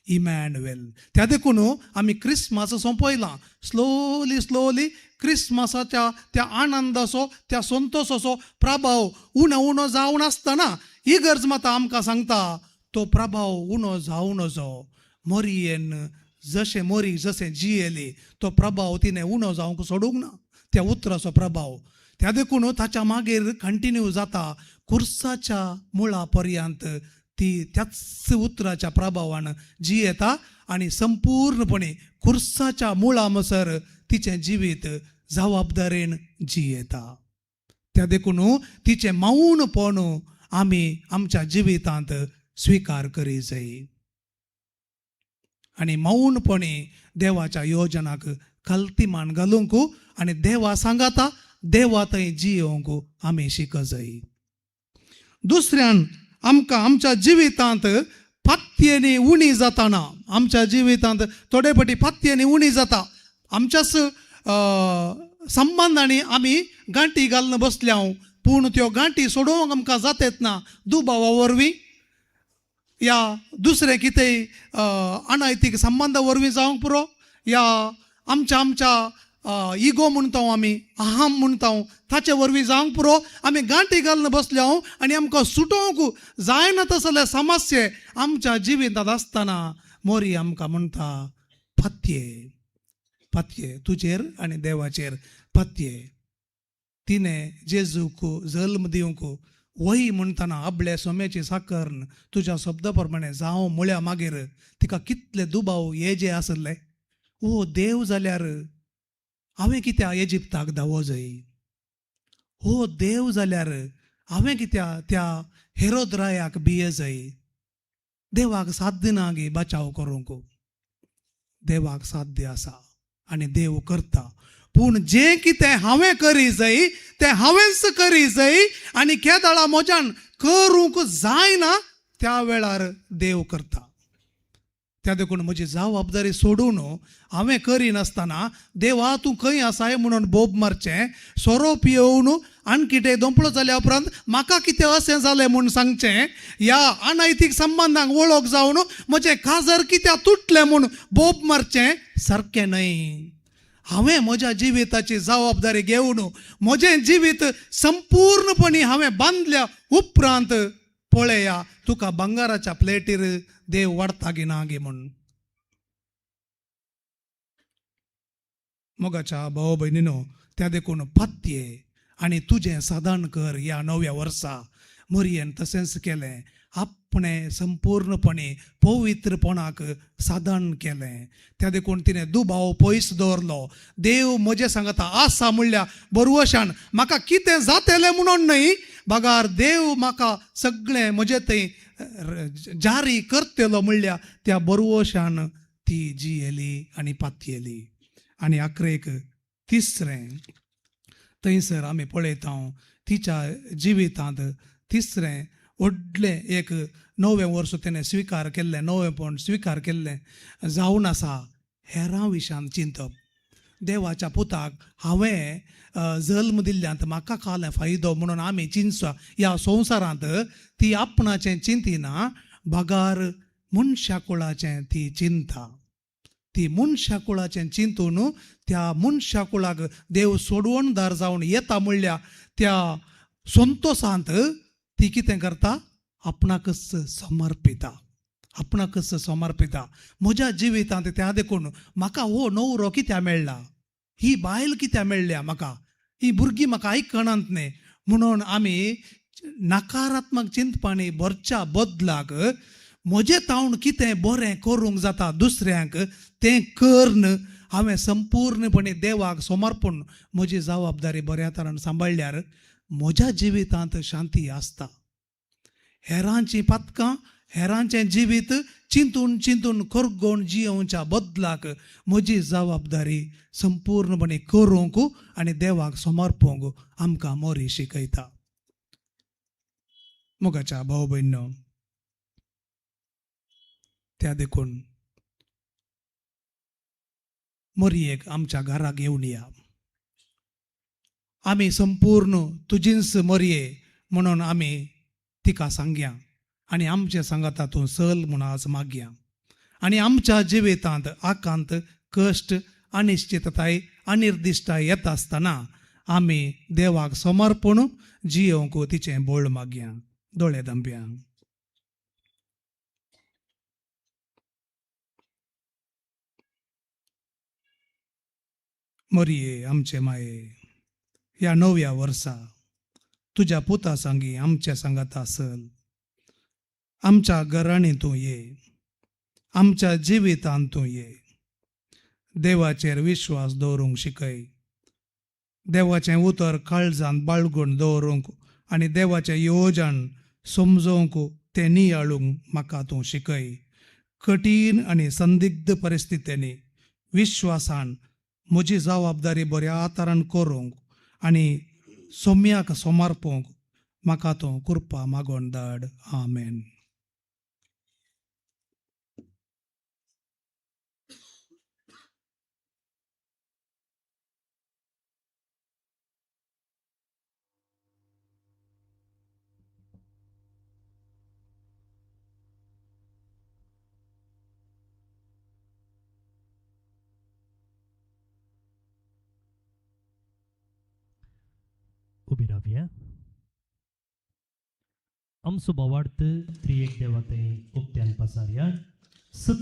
इमॅन्युएल. त्या देखून आमी क्रिस्मस सोंपयलां. स्लोली क्रिस्मसाच्या त्या आनंदाचो त्या संतोशाचो प्रभाव उणो जावन आसतना इगर्ज मात आमकां सांगता तो प्रभाव उणो जावं नजो. मोरी जशें जियेली तो प्रभाव तिणें उणो जावंक सोडूंक ना, त्या उतराचो प्रभाव. त्या देखून ताच्या मागीर कंटिन्यू जाता कुर्साच्या मुळा पर्यंत ती त्याच उतराच्या प्रभावान जियेता आनी संपूर्णपणे कुर्साच्या मुळा मसर तिचें जिवीत जबाबदारेन जियेता. त्या देखून तिचें मौनपण आमी आमच्या जिवितांत स्विकार करी जाय आनी मौनपणी देवाच्या योजनाक खालतीमान घालूंक आनी देवा सांगाता देवा थंय जियोंक आमी शिक जाय. दुसऱ्यान आमकां आमच्या जिवितांत पातयेनी उणी जाताना, आमच्या जिवितांत थोडे फाटी पातयेनी उणी जाता. आमच्याच संबंधांनी आमी गांठी घालून बसल्या, पूण त्यो गांठी सोडोवंक आमकां जातेत ना दुबावा वरवीं या दुसरे कितेंय अनैतीक संबंधा वरवीं जावंक पुरो या आमच्या इगो म्हणटा आमी अहम म्हणटा ताचे वरवीं जावंक पुरो आमी गांठी घालून बसल्या आनी आमकां सुटोवंक जायना तसले समस्ये आमच्या जिवितांत आसतना मोरी आमकां म्हणटा पातये तुजेर आनी देवाचेर पातये. तिणें जेजूक जल्म दिवंक वही म्हणटना आपले सोम्याची साकर्न तुज्या शब्दा प्रमाणे जावं म्हळ्या मागीर तिका कितले दुबाव हे जे आसले. ओ देव जाल्यार हांवें कित्याक इजिप्ताक धांवो जाय, हो देव जाल्यार हांवें कित्याक त्या हेरोद रायाक भिये जाय. देवाक साध्य ना गे बचाव करूंक, देवाक साध्य आसा आनी देव करता. पूण जें कितें हांवें करी जाय तें हांवेंच करी जाय आनी केदाळा म्हज्यान करूंक जायना त्या वेळार देव करता. त्या देखून म्हजी जबाबदारी सोडून हांवें करिनासतना देवा तूं खंय आसाय म्हणून बोब मारचें, सोरोप येवन आनी कितें दंपलो जाल्या उपरांत म्हाका कितें अशें जालें म्हूण सांगचें, ह्या अनैतीक संबंधांक वळख जावन म्हजें काजर कित्याक तुटलें म्हूण बोब मारचें सारकें न्हय. हांवें म्हज्या जिविताची जबाबदारी घेवन म्हजें जिवीत संपूर्णपणी हांवें बांदल्या उपरांत पळया तुका बंगाराच्या प्लेटीर देव वाडता गी ना गे म्हूण. मोगाच्या भाव भयणीनो, त्या देखून पातये आनी तुजें साधन कर ह्या नव्या वर्सा. मरियेन तशेंच केलें, आपणें संपूर्णपणे पवित्रपणाक साधन केलें. त्या देखून तिणें दुबाव पयस दवरलो. देव म्हजे सांगता आसा म्हणल्या बरवशान म्हाका कितें जातलें म्हणून न्हय, भागार देव म्हाका सगळें म्हजें थंय जारी करतलो म्हणल्या त्या बरवशान ती जियेली आनी पातयेली. आनी आखरेक तिसरें थंयसर आमी पळयता तिच्या जिवितांत तिसरें व्हडलें एक नवें वर्स तेणें स्विकार केल्लें, नवेंपण स्विकार केल्लें जावन आसा हेरां विशान चिंतप. देवाच्या पुताक हांवें जल्म दिल्ल्यांत म्हाका काल फायदो म्हणून आमी चिंतसा. ह्या संवसारांत ती आपणाचें चिंतिना, भागार मनशा कुळाचें ती चिंता. ती मनशाकुळाचें चिंतून त्या मनशाकुळाक देव सोडवणदार जावन येता म्हणल्या त्या संतोशांत ती कितें करता, आपणाकच समर्पिता, आपणाकच समर्पिता. म्हज्या जिवितांत त्या देखून म्हाका हो न्हवरो कित्याक मेळ्ळा, ही बायल कित्याक मेळ्ळ्या म्हाका, ही भुरगीं म्हाका आयकणांत न्ही म्हणून आमी नकारात्मक चिंतपांनी भरच्या बदलाक म्हजें तावण कितें बरें करूंक जाता दुसऱ्यांक तें करन हांवें संपूर्णपणे देवाक समर्पण म्हजी जबाबदारी बऱ्या तरान सांबाळल्यार म्हज्या जिवितांत शांती आसता. हेरांची पातकां, हेरांचें जिवीत चिंतून चिंतून करगोवन जियोवच्या बदलाक म्हजी जबाबदारी संपूर्णपणे करूंक आनी देवाक समर्पूंक आमकां मोरी शिकयता. मोगाच्या भाव भयणो, त्या देखून मोरयेक आमच्या घराक येवन या. आमी संपूर्ण तुजींच मोरये म्हणून आमी तिका सांगया आनी आमच्या सांगातातून सल म्हूण आज मागया. आनी आमच्या जिवितांत आकांत, कश्ट, अनिश्चितताय, अनिर्दिश्टाय येता आसतना आमी देवाक समर्पण जियोवंक तिचें बोळ मागया. दोळे धांपया. मोरये आमचे माये, ह्या नव्या वर्सा तुज्या पुता सांगी आमच्या सांगात आसल. आमच्या घरांनी तूं ये, आमच्या जिवितांत तूं ये. देवाचेर विश्वास दवरूंक शिकय. देवाचें उतर काळजांत बाळगून दवरूंक आनी देवाचें येवजण समजोवंक तें नियाळूंक म्हाका तूं शिकय. कठीण आनी संदिग्ध परिस्थितींनी विश्वासान म्हजी जबाबदारी बऱ्या तरान करूंक आनी सोम्याक समर्पूंक म्हाका तूं कृपा मागोवन धाड. आमेन. उबी रावया. आमचो बोवार्थ त्रिएक देवाते उक्त्यान पसारया.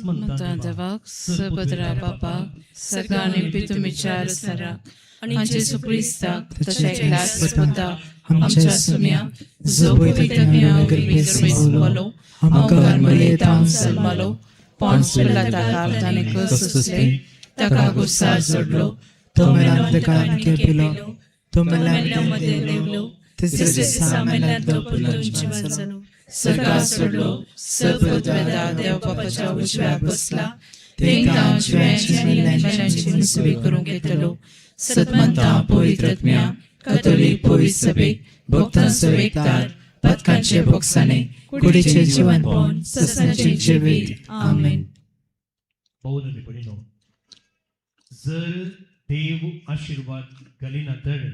म्हणटा देवाक सबद्रा बापाक सगळ्यांनी भितून विचार सरा आणि जेसू क्रिस्ताक तशें एकल्याच पुता आमच्या सुम्या जो पवित्रम्या विगर्मेलो आमकां मरेतां सल्मलो पोंस पिलाताक ताणे कसुसले ताका गुस्सा जोडलो तो मेलांतकान केपिलो तो मेल्ल्यामध्ये देवलो तिसरे दिसा मेल्ल्यातलो पुनरुज्जीवन जालो सगळा सोडलो सपृथ्वेदार देव बापाच्या उजव्या बसला तेंकां जिव्यांची आनी मेल्ल्यांची मुसवी करूंक येतलो सतमंता पवित्रत्म्या कॅथोलीक पवित्र सभेक भक्तां सवेकदार पदकांचे बोगसाणे कुडीचे जीवनपण ससनाचे जिवीत. आमेन. पौलने पडिनो जर देव आशीर्वाद घालिना तर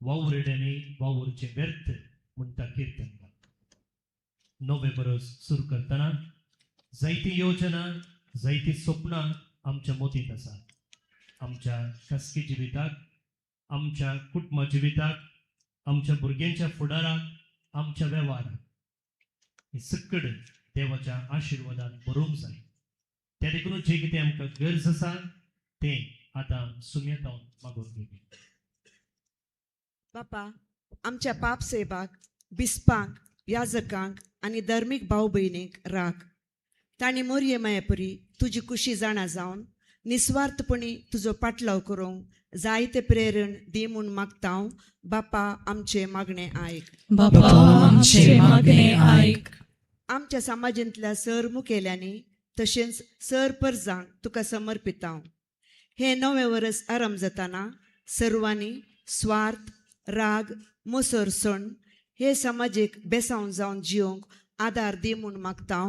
वावरड्यांनी वावरचे व्यर्थ म्हणटा कीर्तन. नवे बरोस सुरू करतना जायती योजना, जायती स्वप्नां आमच्या मोतीत आसात. आमच्या खासगी जिविताक, आमच्या कुटुंबा जिविताक, आमच्या भुरग्यांच्या फुडाराक, आमच्या वेव्हाराक हे सकड देवाच्या आशिर्वादान भरूंक जाय. त्या देखून जे कितें आमकां गरज आसा तें आतां सुमेतावन मागून घेवया. बापा, आमच्या पाप सेवाक, बिस्पांक, याजकांक आनी धर्मीक भाव भयणीक राख. तांणी मोरये मायेपरी तुजी कुशी जाणा जावन निस्वार्थपणी तुजो पाटलाव करूंक जायते प्रेरण दी म्हूण मागता. बापा, आमचे मागणे आयक. बापा, आमचे मागणे आयक. आमच्या समाजांतल्या सर मुखेल्यांनी तशेंच सर परजांक तुका समर्पिता. हे नवे वर्स आरंभ जाताना सर्वांनी स्वार्थ, राग, मोसरसण हे समाजीक बेसावन जावन जिवंक आदार दी म्हूण मागता.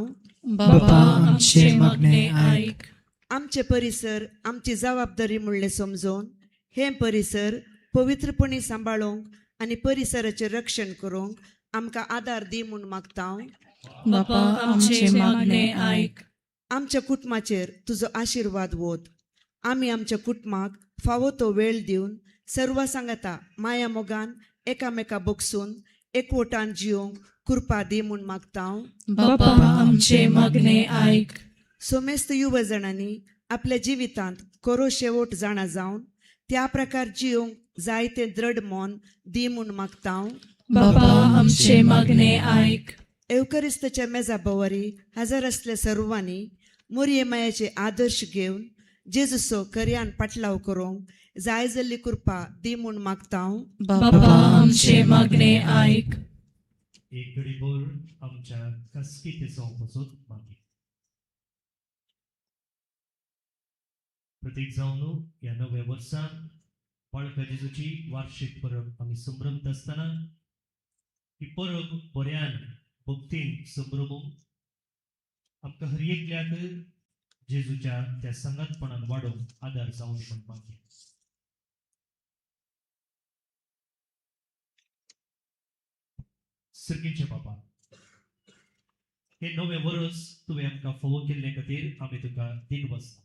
बापा, आमचे मागणे आयक. आमचे परिसर आमची जबाबदारी म्हणले समजून हे परिसर पवित्रपणी सांबाळूंक आनी परिसराचें रक्षण करूंक आमकां आदार दी म्हूण मागता. बापा, आमचे मागणे आयक. आमच्या कुटुंबाचेर तुजो आशिर्वाद वोत. आमी आमच्या कुटुंबाक फावो तो वेळ दिवन सर्व सांगता माया मोगान एकामेका बोगसून एकवटान जिवंक कृपा दी म्हूण मागता हांव. बापा आमचे मागणे आयक. सोमेस्त युवजणांनी आपल्या जिवितांत कोरो शेवट जाणा जावन त्या प्रकार जिवंक जायते दृढ मोन दी म्हूण मागता हांव. बापा आमचे मागणे आयक. एवकरिस्तच्या मेजा बोवारी हजर असले सर्वांनी मोरये मायाचे आदर्श घेवन जेजूचो कर्यान पाटलाव करूंक जाय जाल्ली कृपा दी म्हूण मागता हांव. बापा आमचे मागणे आयक. एक घडीभर आमच्या कास्कितेचो वचून मागी प्रतीक जावन ह्या नव्या वर्सान बाळका जेजूची वार्षिक परब आमी संभ्रमत आसतना ही परब बऱ्यान भक्तीन संभ्रमूंक आमकां हर एकल्याक जेजूच्या त्या संगतपणान वाडोवंक आदार जावन म्हण मागया. सर्गीचे बाबा, हे नवे वर्स तुवें आमकां फावो केल्ले खातीर आमी तुका दीन वचता.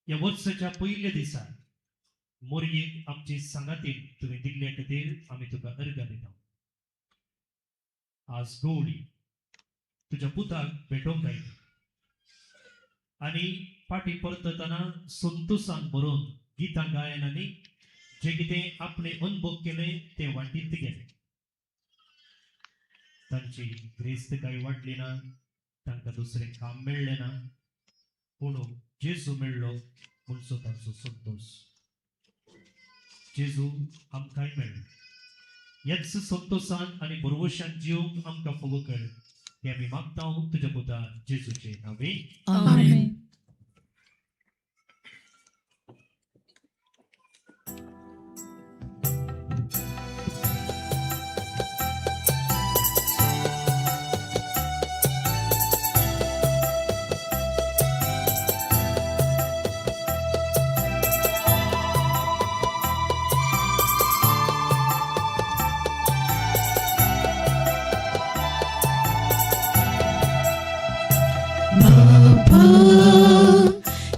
ह्या वर्साच्या पयल्या दिसा मोरयेक आमची सांगातीन तुवें दिल्ले खातीर आमी तुका अर्घ दिता. आज गवळी तुज्या पुताक भेटोवंक आयली आनी पाटी परतना संतोशान भरून गितां गायनांनी जे कितें आपणे अनुभव केले ते वाटीत गेले. तांची ग्रेस्तकाय वाडली ना, तांकां दुसरें काम मेळ्ळें ना, पूण जेजू मेळ्ळो म्हणचो तांचो संतोष. जेजू आमकांय मेळ्ळो. ह्याच संतोशान आनी भरवशान जिवंक आमकां फावो कर हें आमी मागता तुज्या पुता जेजूचे नांवे. आमेन.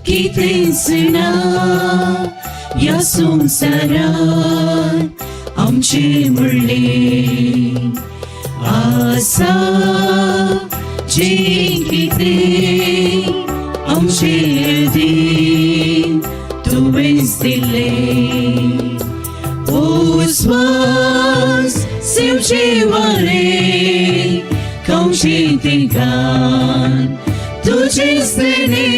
कितें सणा ह्या संवसारांत आमचे म्हणले आसा जे कितें आमचे येदीन तुवेंच दिलें. ओ स्वास सेवचे वारे खावचे तिगान तुजेच देणे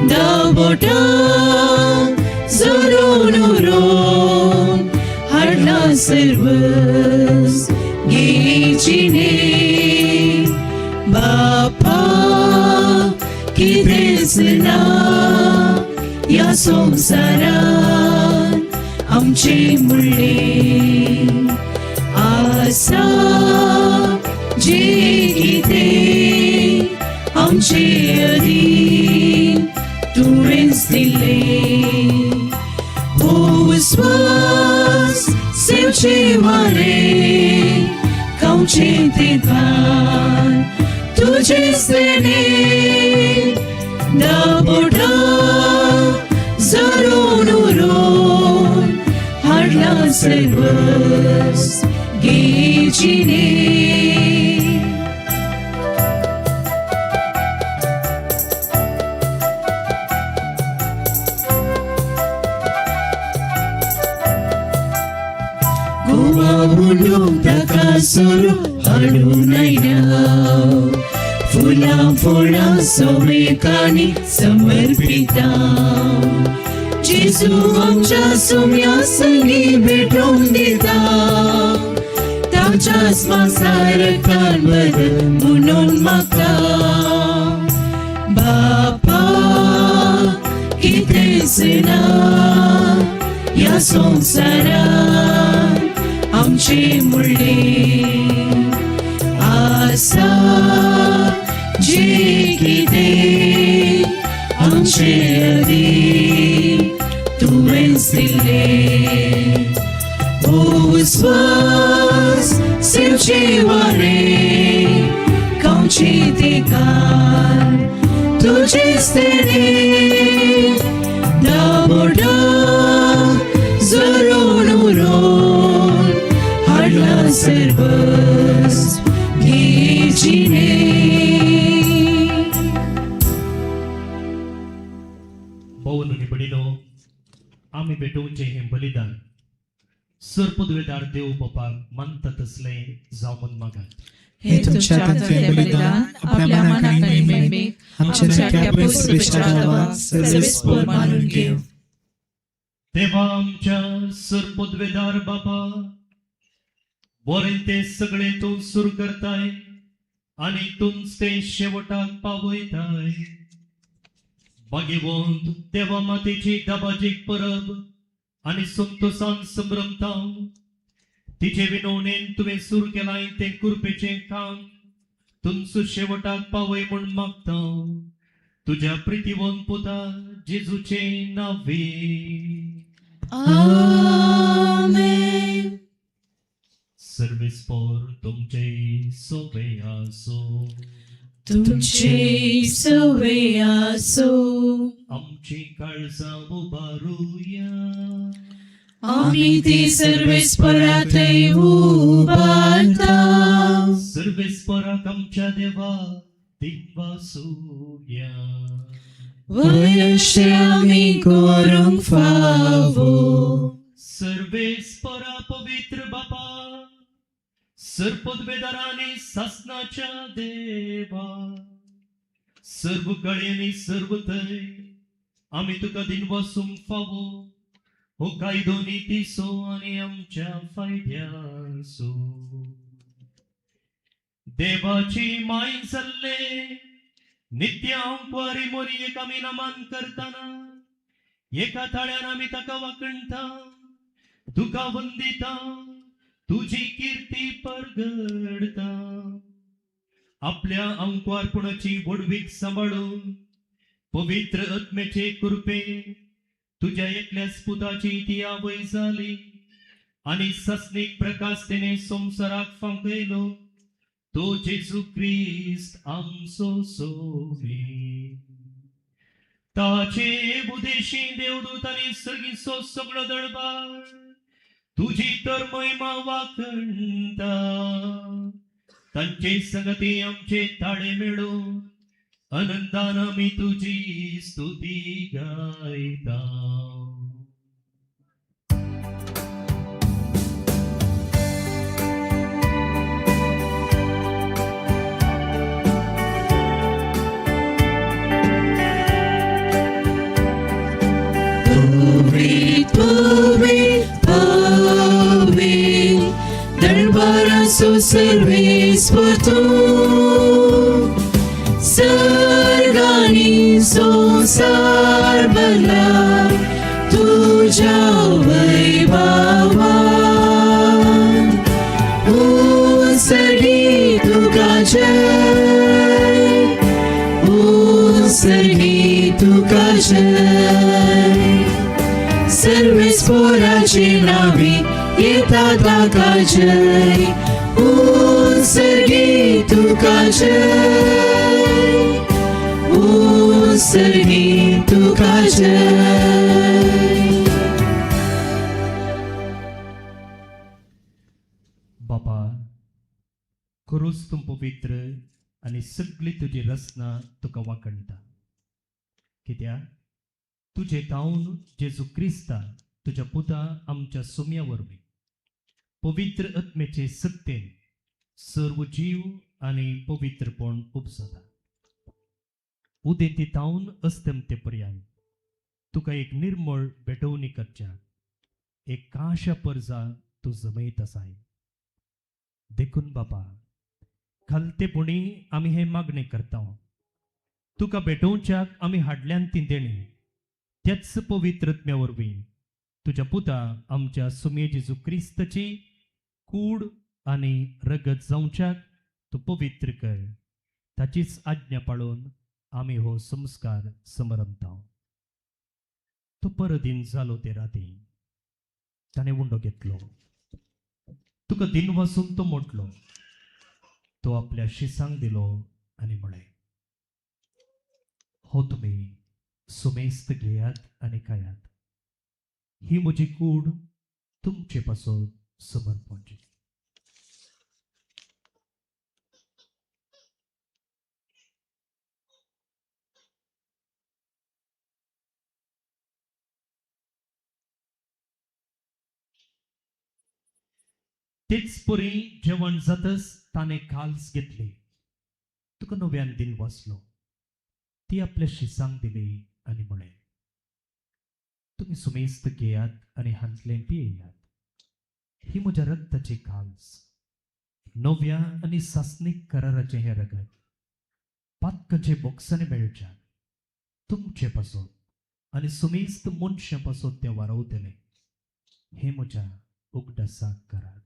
दाबोटा जोरून उरोन हाडला सर्वस घेचिने. बापा कितेंच ना ह्या संवसारांत आमचे म्हणले आसा जे कितें आमचे अधीन तुवेंच दिलें. ओ स्वास सेवचे वारे खावचे तिगान तुजेच देणे दाबोटा जोरून उरोन हाडला सर्वस घेचिने. ताका सोरो हाडून आयल्या फुलां फळां सोमेकांनी समर्पिता. जेजू आमच्या सोम्या संगी भेटोवंक दिता. ताच्याच मांसारकान बदल म्हणून म्हाका बापा कितेंच ना ह्या संवसारांत आमचे म्हणले आसा जे कितें आमचे अधीन तुवेंच दिलें. ओ स्वास सेवचे वारे तुझी दिकार तुझेच देणे दाबोडा जरून उरून हाडला सर्वस घे पौन निबडिनो आम्ही भेटोवचे हे बलिदान सर्पद्वेदार देव बापाक मानता तसले जावून मागात. हे तुमच्या हातांतले बलिदान आपल्या मनाक आणि मेमेक आमच्या नक्या पवित्र विचारावा सर्वेस्पर मानून घेव. देवा आमच्या सर्पद्वेदार बाबा बरें ते सगळे तूं सुरू करताय आणि तूंच ते शेवटाक पावयताय. भाग्यवंत देवा मातेची दाबाजीक परब आणि संतोषान संभ्रमता तिचे विनवणेन तुवें सुरू केलाय ते कृपेचे काम तुमचो शेवटाक पावय म्हूण मागता तुझ्या प्रितीवंत पुता जेजूचे नावे. आमेन. सर्वेस्पर तुमचे सोबे आसो. तुमचे सवे आसो. आमची काळजा उबारूया. आम्ही ती सर्वेस्पराथय उबारता. सर्वेस्पराक आमच्या देवा दिवासूया. वयशे आम्ही करूंक फावो. सर्वेस्परा पवित्र बापा सर्पद्वेदारांनी सासनाच्या देवा सर्व कळ्यांनी सर्व थंय आम्ही तुका दिनवासूंक फावो हो कायदो नितीसो आनी आमच्या फायद्यासो. देवाची माय जाल्ले नित्य अंकवारी मोरी एक आमी नमान करताना एका थाळ्यान आमी ताका वाकणता तुका वंदिता तुझी कीर्ती परगडता. आपल्या अंकवारपणाची वडवीक सांभाळून पवित्र आत्म्याचे कृपे तुझ्या एकल्याच पुताची ती आवय जाली आणि सस्निक प्रकाश तेने संसाराक फांकयलो तो जेजू क्रिस्त आमचो सोबी. ताचे बुदेशी देवदूत आणि सर्गीचो सगळो दळबार तुझी तर महिमा वाकणता. तांचे संगती आमचे ताळे मेळून आनंदान आमी तुझी स्तुती गायता. Puvit, puvit, puvit, darbaraso सर्वेस्पर तू. सर्गानी संसार भरला तुझ्या वैभवान. उसळी तुका जय, उसळी तुका जय. सर्वेस्पराचे नावे येता ताका जय. उसळी तुका जय, उसळी तुका जय. बापा खरोच तूं पवित्र आणि सगळी तुजी रचना तुका वाकणता. कित्याक तुझे तावन जेजू क्रिस्ता तुझ्या पुता आमच्या सुम्या वरवीं पवित्र आत्म्याचे सत्तेन सर्व जीव आणि पवित्रपण उपसता. उदेंती तावन अस्तमते पर्यंत तुका एक निर्मळ भेटवणी करच्याक एक काशा पर्जा तू जमयत आसाय. देखून बापा खालतेपणी आमी हे मागणे करता. तुका भेटोवच्याक आमी हाडल्यान ती देणी त्याच पवित्र आत्म्या वरवीं तुझ्या पुता आमच्या सुमे जेजू क्रिस्ताची कूड आणि रगत जावच्याक तू पवित्र कर. ताचीच आज्ञा पाळून आमी हो संस्कार समरमता. तो परदीन जालो ते राती ताणें उंडो घेतलो. तुका दिन वासून तो मोटलो. तो आपल्या शिसांक दिलो आणि म्हणे, हो तुम्ही सुमेस्त घेयात आणि खायात, ही म्हजी कूड तुमचे पासून समर्पण. तेच पुरी जेवण जातच ताने काल्स घेतली, तुका नव्यान दिन वाचलो, ती आपल्या शिसांक दिली आणि म्हणे, तुम्ही सुमेस्त घेयात आणि हांतले पियेयात, ही म्हज्या रक्ताची काल्स, नव्या आणि सासनीक कराराचे हे रगत, पातकाचे बोक्साने मेळच्या तुमचे पासून आणि सुमेस्त मनशा पासून ते वारवतले, हे म्हज्या उगडासाक करात.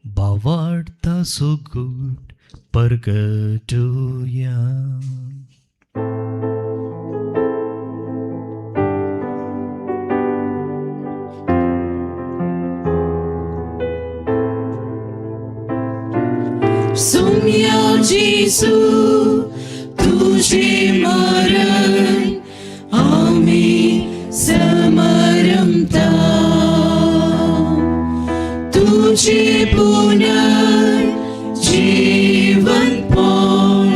Bavarta so good Purgatoria. सुम्या जेसू तुझे मरण आम्ही समरमता, तुझे पुनर्जीवन पण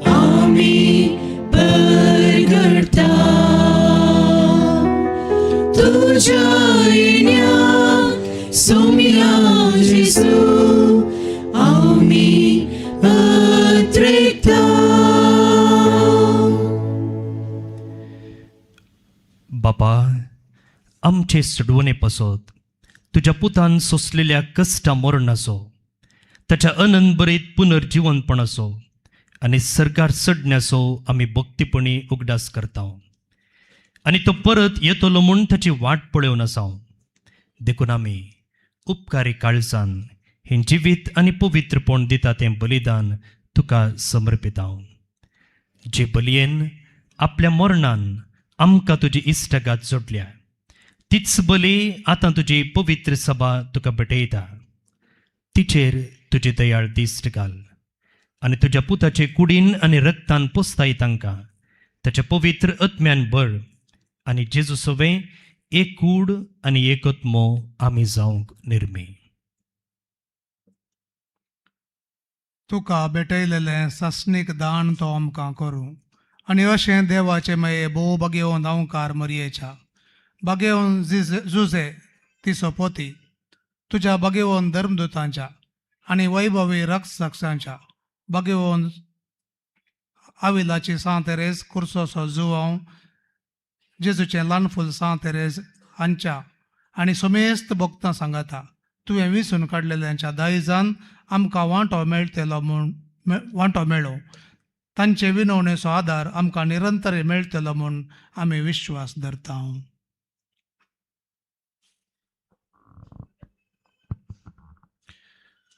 आम्ही परगडता, तुझ्या येण्याक सुम्या जेसू आम्ही अत्रेता. बापा, आमचे सडवणे पासत तुझ्या पुतान सोसलेल्या कष्टा मरण असो, त्याच्या अनंत बरेत पुनर्जीवनपण असो आणि सरकार सडण्यासो आम्ही भक्तीपणी उगडास करता आणि तो परत येतलो म्हूण ताची वाट पळोवन आसा. देखून आमी उपकारी काळजान हे जिवीत आणि पवित्रपण दिता तें बलिदान तुका समर्पिता. जे बलयेन आपल्या मरणान आमकां तुजी इश्टगात जोडल्या, तीच बली आतां तुजी पवित्र सभा तुका भेटयता. तिचेर तुजी दयाळ दिश्ट घाल आणि तुझ्या पुताचे कुडीन आणि रक्तान पोसताय तांकां ताच्या पवित्र आत्म्यान भर आणि जेजू सवे एक कूड आणि एकच मोव आमी जावंक निर्मी. तुका भेटयलेलें सासणीक दान तो आमकां करूं आनी अशें देवाचे मये भोव बगेवन अवकार मरयेच्या बगेवन जुजे ती सोपोती तुझ्या बगेवन धर्मदूतांच्या आणि वैभवी रक्षसांच्या बगेवन आविलाची सांतेरेज कुर्सोसो जुवांव जेजूचें ल्हानफूल सांतेरेज हांच्या आनी समेस्त भक्तां सांगाता तुवें विसून काडलेल्यांच्या दायजान आमकां वांटो मेळटलो म्हूण वांटो मेळो. तांचे विनवणेचो आदार आमकां निरंतर मेळटलो म्हूण आमी विश्वास धरता.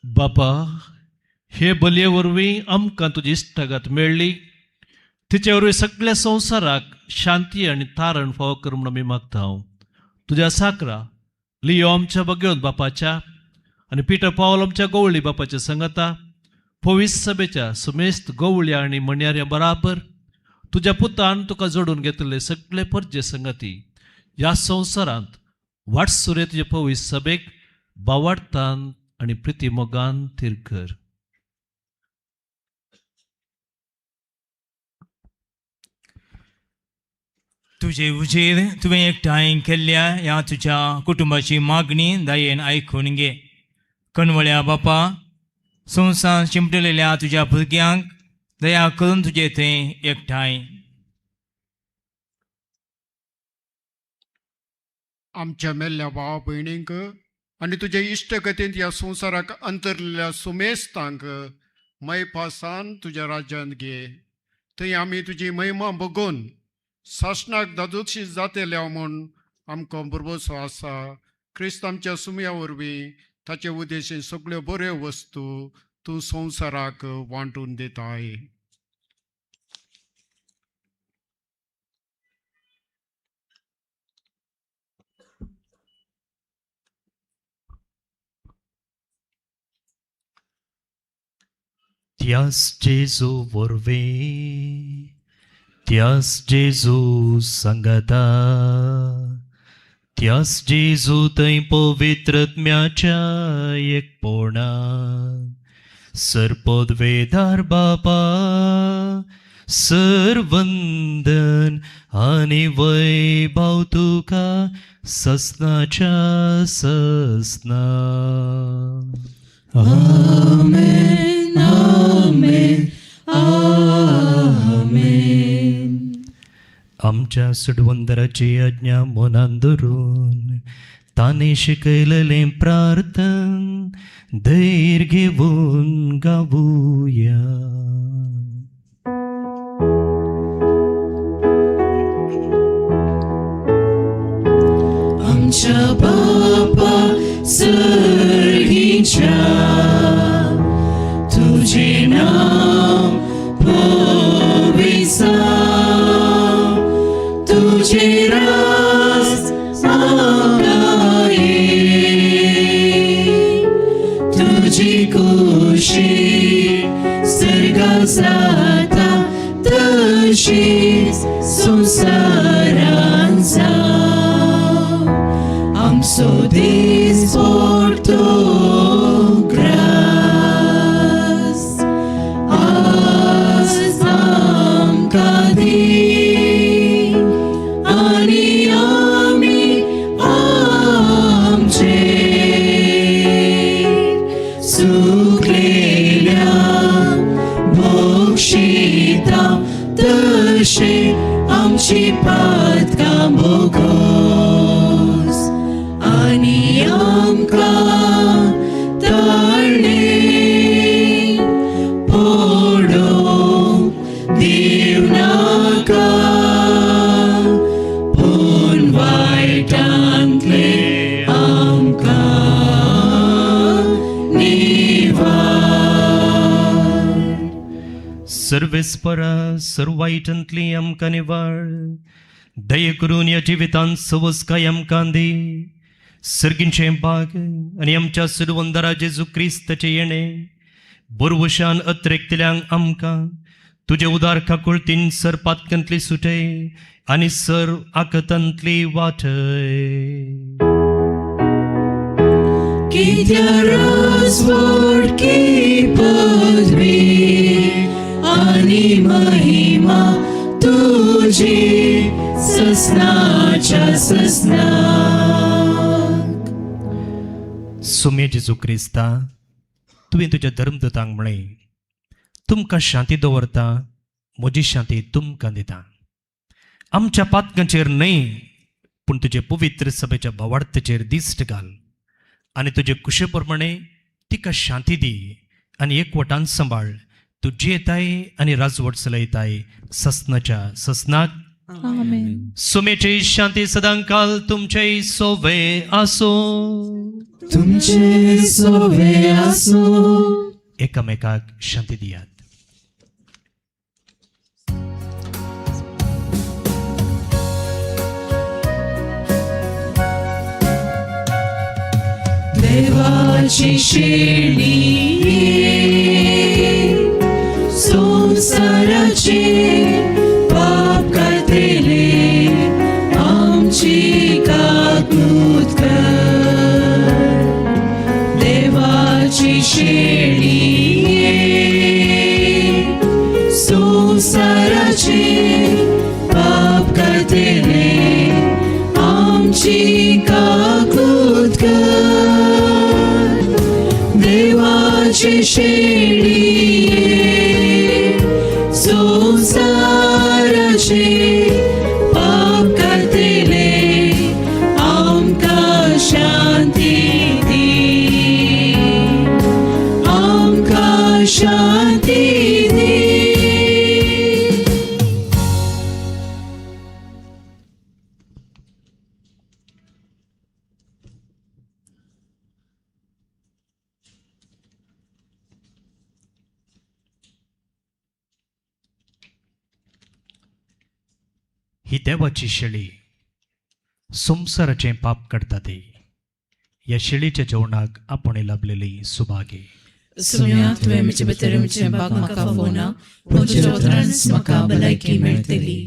बापा, हे बलये वरवीं आमकां तुजी इश्टागत मेळ्ळी, तिचे वरवीं सगळ्या संवसाराक शांती आनी तारण फावो कर म्हूण आमी मागता. तुज्या साकरा लियो आमच्या बगेवन बापाच्या आनी पिटर पावल आमच्या गवळी बापाच्या संगता पवित्र सभेच्या सुमेस्त गवळ्या आनी मण्याऱ्या बराबर तुज्या पुतान तुका जोडून घेतले सगळे परजे संगती ह्या संवसारांत वाटसुरे तुजे पवित्र सभेक बावार्थान आनी प्रिती मोगान थीर कर. तुझे उजेर तुवें एकठांय केल्ल्या ह्या तुज्या कुटुंबाची मागणी दयेन आयकून घे. कणवळ्या बापा, संवसार शिंपटलेल्या तुज्या भुरग्यांक दया करून तुजे थंय एकठांय. आमच्या मेल्ल्या भाव भयणींक आनी तुजे इश्टगतींत ह्या संवसाराक अंतरलेल्या सुमेस्तांक मैपासान तुज्या राज्यांत घे. थंय आमी तुजी महिमा बगोवन सासणाक दादोशी जातेल्या म्हूण आमकां बरोबरसो आसा. क्रिस्त आमच्या सुमया वरवीं ताचे उद्देशीन सगळ्यो बऱ्यो वस्तू तूं संवसाराक वांटून दिताय. त्यास जेजू वरवीं त्यास जेजू संगता त्यास जेजू थंय पवित्रत्म्याच्या एकपणान सरपदवेदार बापा सरवंदन आनी वैभव तुका ससनाच्या ससना. आमेन आमेन आमेन. आमच्या सुडवंदराची आज्ञा मनान धरून ताने शिकयलेलें प्रार्थन धैर्य घेवन गावुया. आमच्या बापा सर्गीच्या तुझे नाम पवित्र तुझे राज आगाये तुझी खुशी सर्गा जाता तशीच संसारान जाव. आमचो दीस पडतो ग्रास आज आमकां दी आनी आमी आमचे चुकलेल्या बक्षिता तशे आमची पातकां बोगोस आनी आमकां ताळणे पडोवंक दिव नाका पूण वायटांतले आमकां निवार. सर्वेस्परा सर्वायटांतली आमकां निवाळ दय करून या जिवितांत सवस्काय आमकां दी. सर्गींचे भाग आनी आमच्या सुडवंदरा जेजू क्रिस्ताचे येणे बरवशान अत्रेकतल्यांक आमकां तुजे उदार काकुळतीन सर पातकांतली सुटय आनी सर आकतांतली वाटय. कित्या राजवट की पदवी आनी महिमा तुझी ससनाच्या ससना. सुमे जेजू क्रिस्ता तुवें तुज्या धर्मदूतांक म्हळें तुमकां शांती दवरता म्हजी शांती तुमकां दिता. आमच्या पातकांचेर न्हय पूण तुजे पवित्र सभेच्या भावार्थाचेर दिश्ट घाल आनी तुजे कुशे प्रमाणे तिका शांती दी आनी एकवटान सांबाळ. तूं जियेताय आनी राजवट चलयताय ससनाच्या ससनाक. आमेन. सुमेची शांती सदांकाल तुमचे सोवे आसो. तुमचे सोवे आसो. एकामेकाक शांती दियात. देवाची शेणी संसाराचे पाप कातेले आमची काकूत कर. देवाची शेणी संसाराचे पाप कातेले आमची काकूत कर. देवाची शेणी संसाराचे पाप कातेले आमकां शांती दी. आमकां शांती दी. ही देवाची शेळी संसाराचे पाप काडटा ती. या शेळीच्या जेवणाक आपण लाभलेली सुभागे. सुम्या तुवें म्हजे भितर म्हजें भाग म्हाका फोना पूण तुज्या उतरांच म्हाका भलायकी मेळटली.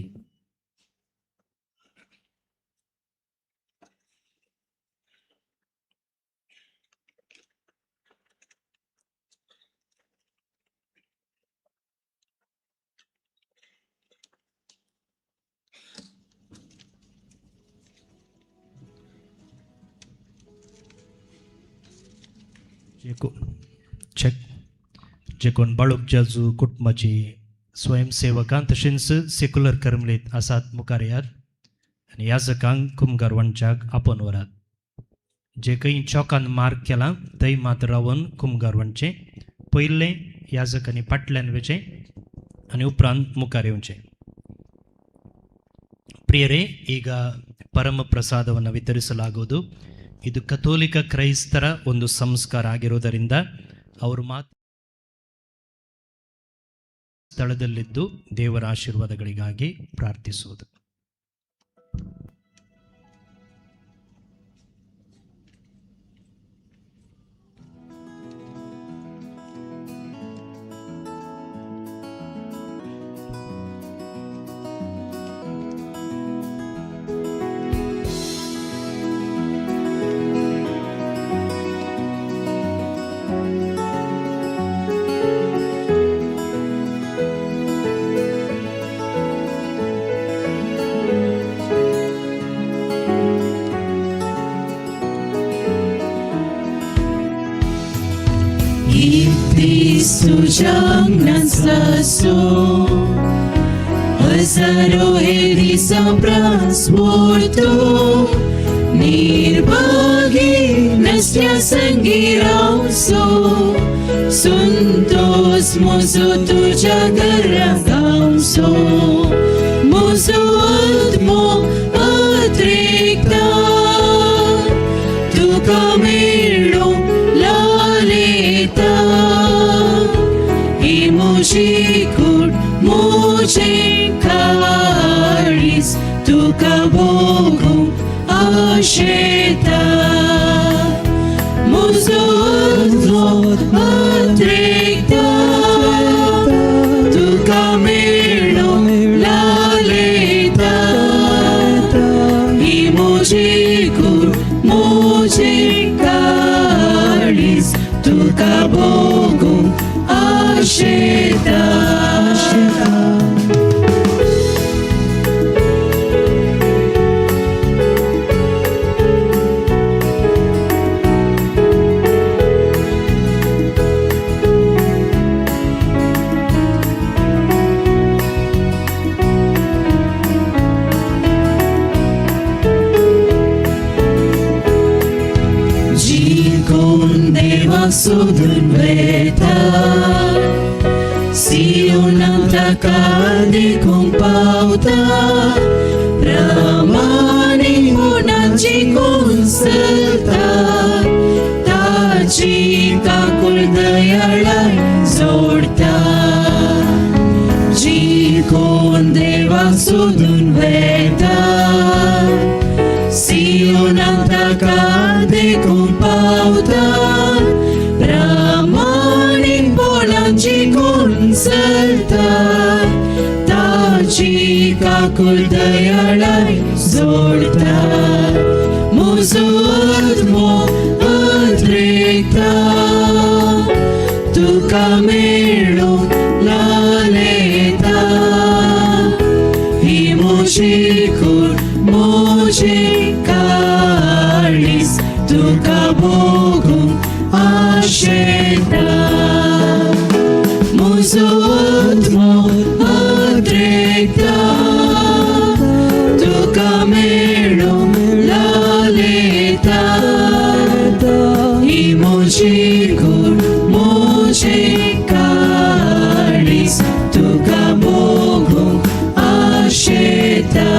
जे कोण बाळूक जाजू कुटुंबाची स्वयंसेवकां तशेंच सेक्युलर कर्मलीत आसात मुखार येयात आनी याजकांक कुमगार वंचाक आपोवन व्हरात. जे खंय चौकान मार्क केला थंय मात रावन कुमगार वंचे पयले याजकांनी फाटल्यान वचें आनी उपरांत मुखार येवचें. ಪ್ರಿಯರೇ, ಈಗ ಪರಮ ಪ್ರಸಾದವನ್ನು ವಿತರಿಸಲಾಗುವುದು. ಇದು ಕಥೋಲಿಕ ಕ್ರೈಸ್ತರ ಒಂದು ಸಂಸ್ಕಾರ ಆಗಿರುವುದರಿಂದ ಅವರು ಮಾತ್ರ ಸ್ಥಳದಲ್ಲಿದ್ದು ದೇವರ ಆಶೀರ್ವಾದಗಳಿಗಾಗಿ ಪ್ರಾರ್ಥಿಸುವುದು. Suciągnąco Hozaro Elisa transportu Nirbagi Nastia sangirauso Suntos mozo tuja garagauso Mozo admo atrikta Tu camelo laleta Musikul musikaris tu kabogum asheta muzot atrekta tu camelo laleta musikul musikaris tu kabogum asheta. Sudun veta Si unang takadi kong pauta Ramani unang chikong salta Tachi kakul dayalay zorta Chikong deva sudun veta Si unang takadi kong pauta Brahmanin polang chikun salta Tachi kakul dayalay zorta Muzud mo atrekta Tu camelo laleta Himushikul musikalis Tu kabogum asheta Muzot mo atrekta Tu camelo laleta Himushikul musikalis Tu kabogum asheta.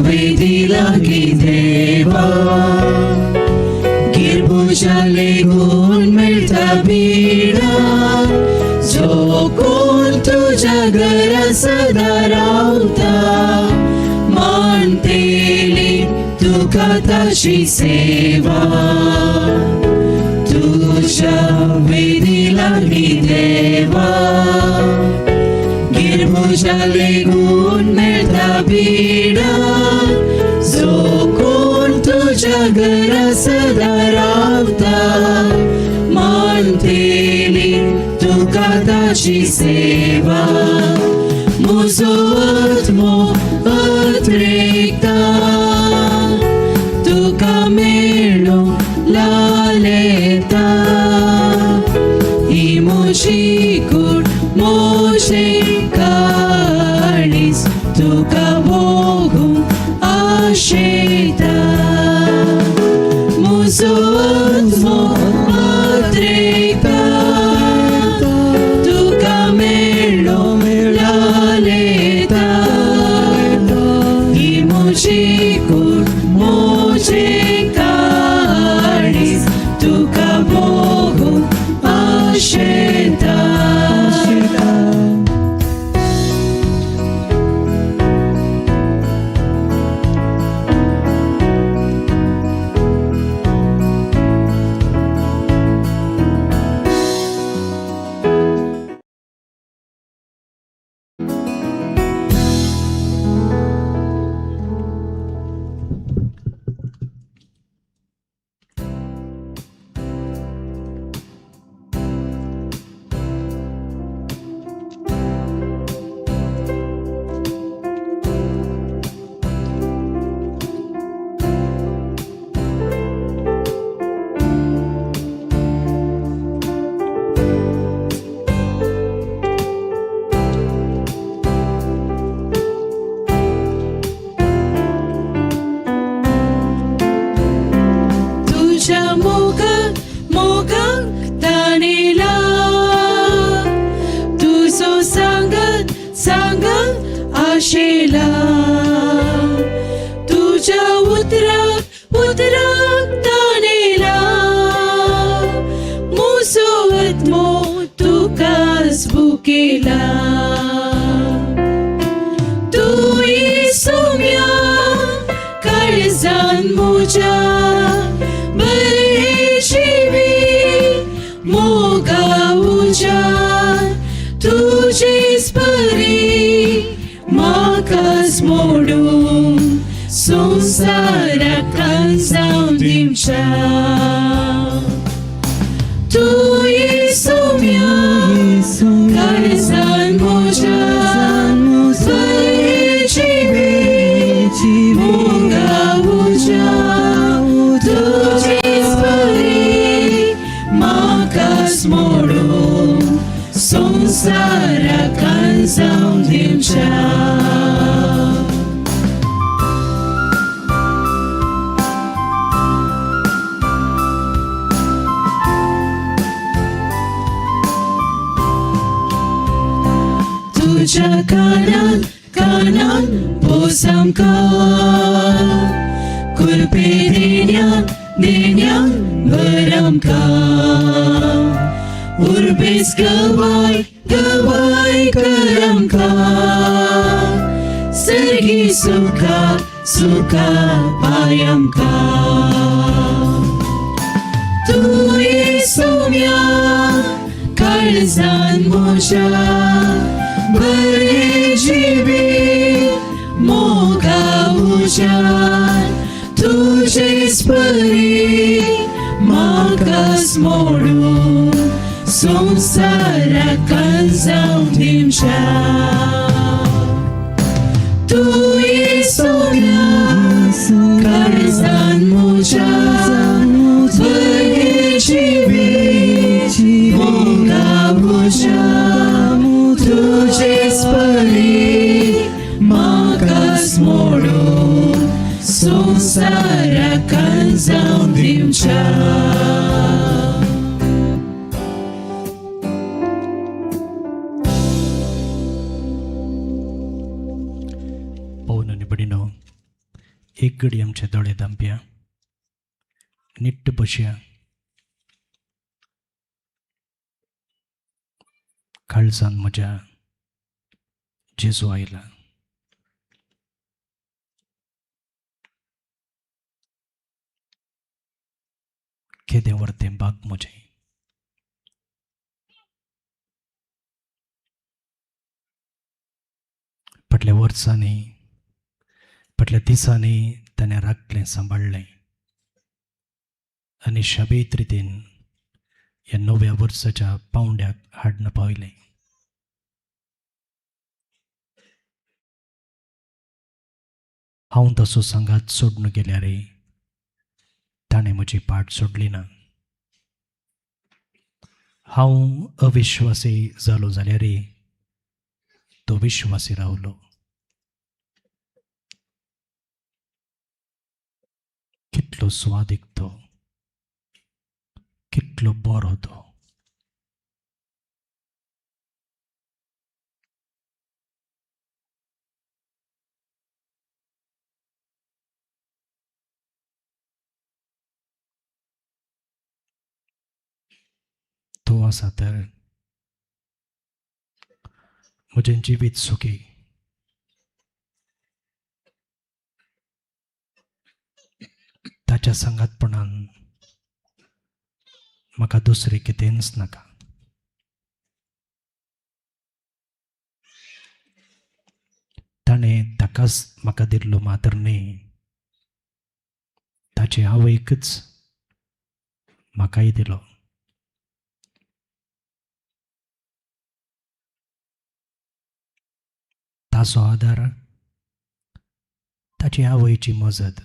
Vedila ki deva Girbuja legun melta bida घरा सदा रावता मानतेली तुका ताची सेवा तुझ्या वेदी लागली देवा गिरमुजा लेगून मेळटा बिडा जो कोण तुझ्या घरा सदा रावता मानतेली तुका ताची सेवा म्हजो आत्मो अत्रेकता तुका मेळो लालेता ही म्हजी कूड मोशें काळीज तुका भोगूंक आशेता म्हजो आत्मो अत्रेकता तुका मेळो लालेता ही म्हजी कूड मोशें काळीज तुका भोगूंक आशेता आशेला तुझ्या उतराक उतराक तानेला मुसो आत्मो तुकाच भुकेला तू सोम्या काळजान म्हज्या बरे शिवी मोगा उजार तुजेच बरी म्हाकाच मोडून संवसाराक जावन दिवच्या तू सोम्या काळजान म्हज्या बरे जिवी मोगा उजार तुजेच बरी म्हाकाच मोडून संवसाराक जावन दिवच्या तुझ्या कानान कानान पोस आमकां कुरपे देण्यान देण्यान भर आमकां उर्बेस गवाय गवाय कर आमकां सर्गी सुखा सुखा पाय आमकां तू सोम्या काळजान म्हज्या बरे जिवी मोगा उजार तुजेच बरी म्हाकाच मोडून संवसाराक जावन दिवच्या तू सोम्या काळजान म्हज्या बरे जिवी मोगा उजार तुजेच बरी म्हाकाच मोडून संवसाराक जावन दिवच्या पवन आनी भयणीनो, एक घडी आमचे दोळे धांपया, निट्ट बसया, काळजान म्हज्या जेजू आयला. केदें व्हरतें बाग म्हजें. फाटल्या वर्सांनी फाटल्या दिसांनी ताणें राखलें सांबाळलें आनी शाबेत रितीन ह्या नव्या वर्साच्या पावंड्याक हाडून पावयलें. हांव तसो सांगात सोडून गेल्यार ताणें म्हजी पाट सोडली ना. हांव अविश्वासी जालो जाल्यार तो विश्वासी रावलो. कितलो स्वादीक तो, कितलो बरो तो. तो आसा तर म्हजें जिवीत सुखी. ताच्या सांगातपणान म्हाका दुसरें कितेंच नाका. ताणें ताकाच म्हाका दिल्लो मातर न्ही, ताचे आवयकच म्हाकाय दिलो. ताचो आदार, ताची आवयची मजत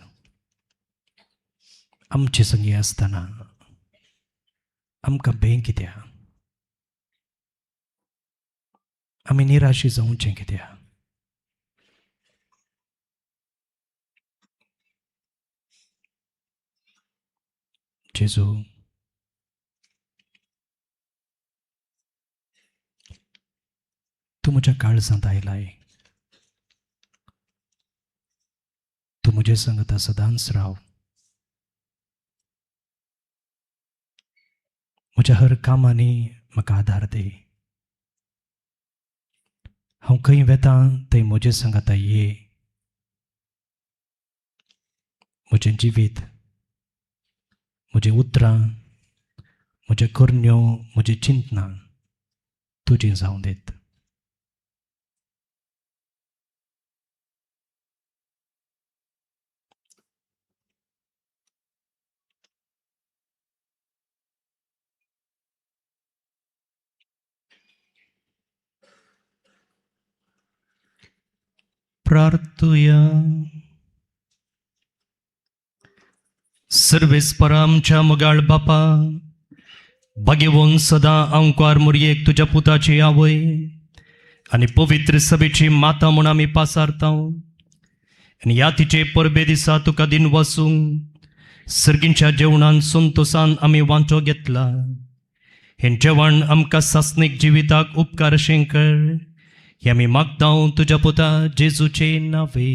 आमचे संगी आसतना आमकां भें कित्या? आमी निराशी जावचें कित्या? जेजू, तूं म्हज्या काळजांत आयलाय. तूं म्हजे सांगता सदांच राव. म्हज्या हर कामांनी म्हाका आदार दे. हांव खंय वेतां थंय म्हजे सांगता ये. म्हजें जिवीत, म्हजें उतरां, म्हज्यो करण्यो, म्हजी चिंतनां तुजीं जावं देत. प्रार्थुया. सर्वेस्परा आमच्या मोगाळ बापा, भाग्यवन सदां अंकार मुरयेक तुज्या पुताची आवय आनी पवित्र सभेची माता म्हूण आमी पासारता. आनी ह्या तिचे परबे दिसा तुका दिन वसूंक सर्गींच्या जेवणान संतोषान आमी वांटो घेतला. हें जेवण आमकां सासणीक जिविताक उपकार अशें कर. हे आमी मागता तुज्या पुता जेजूचे नावे.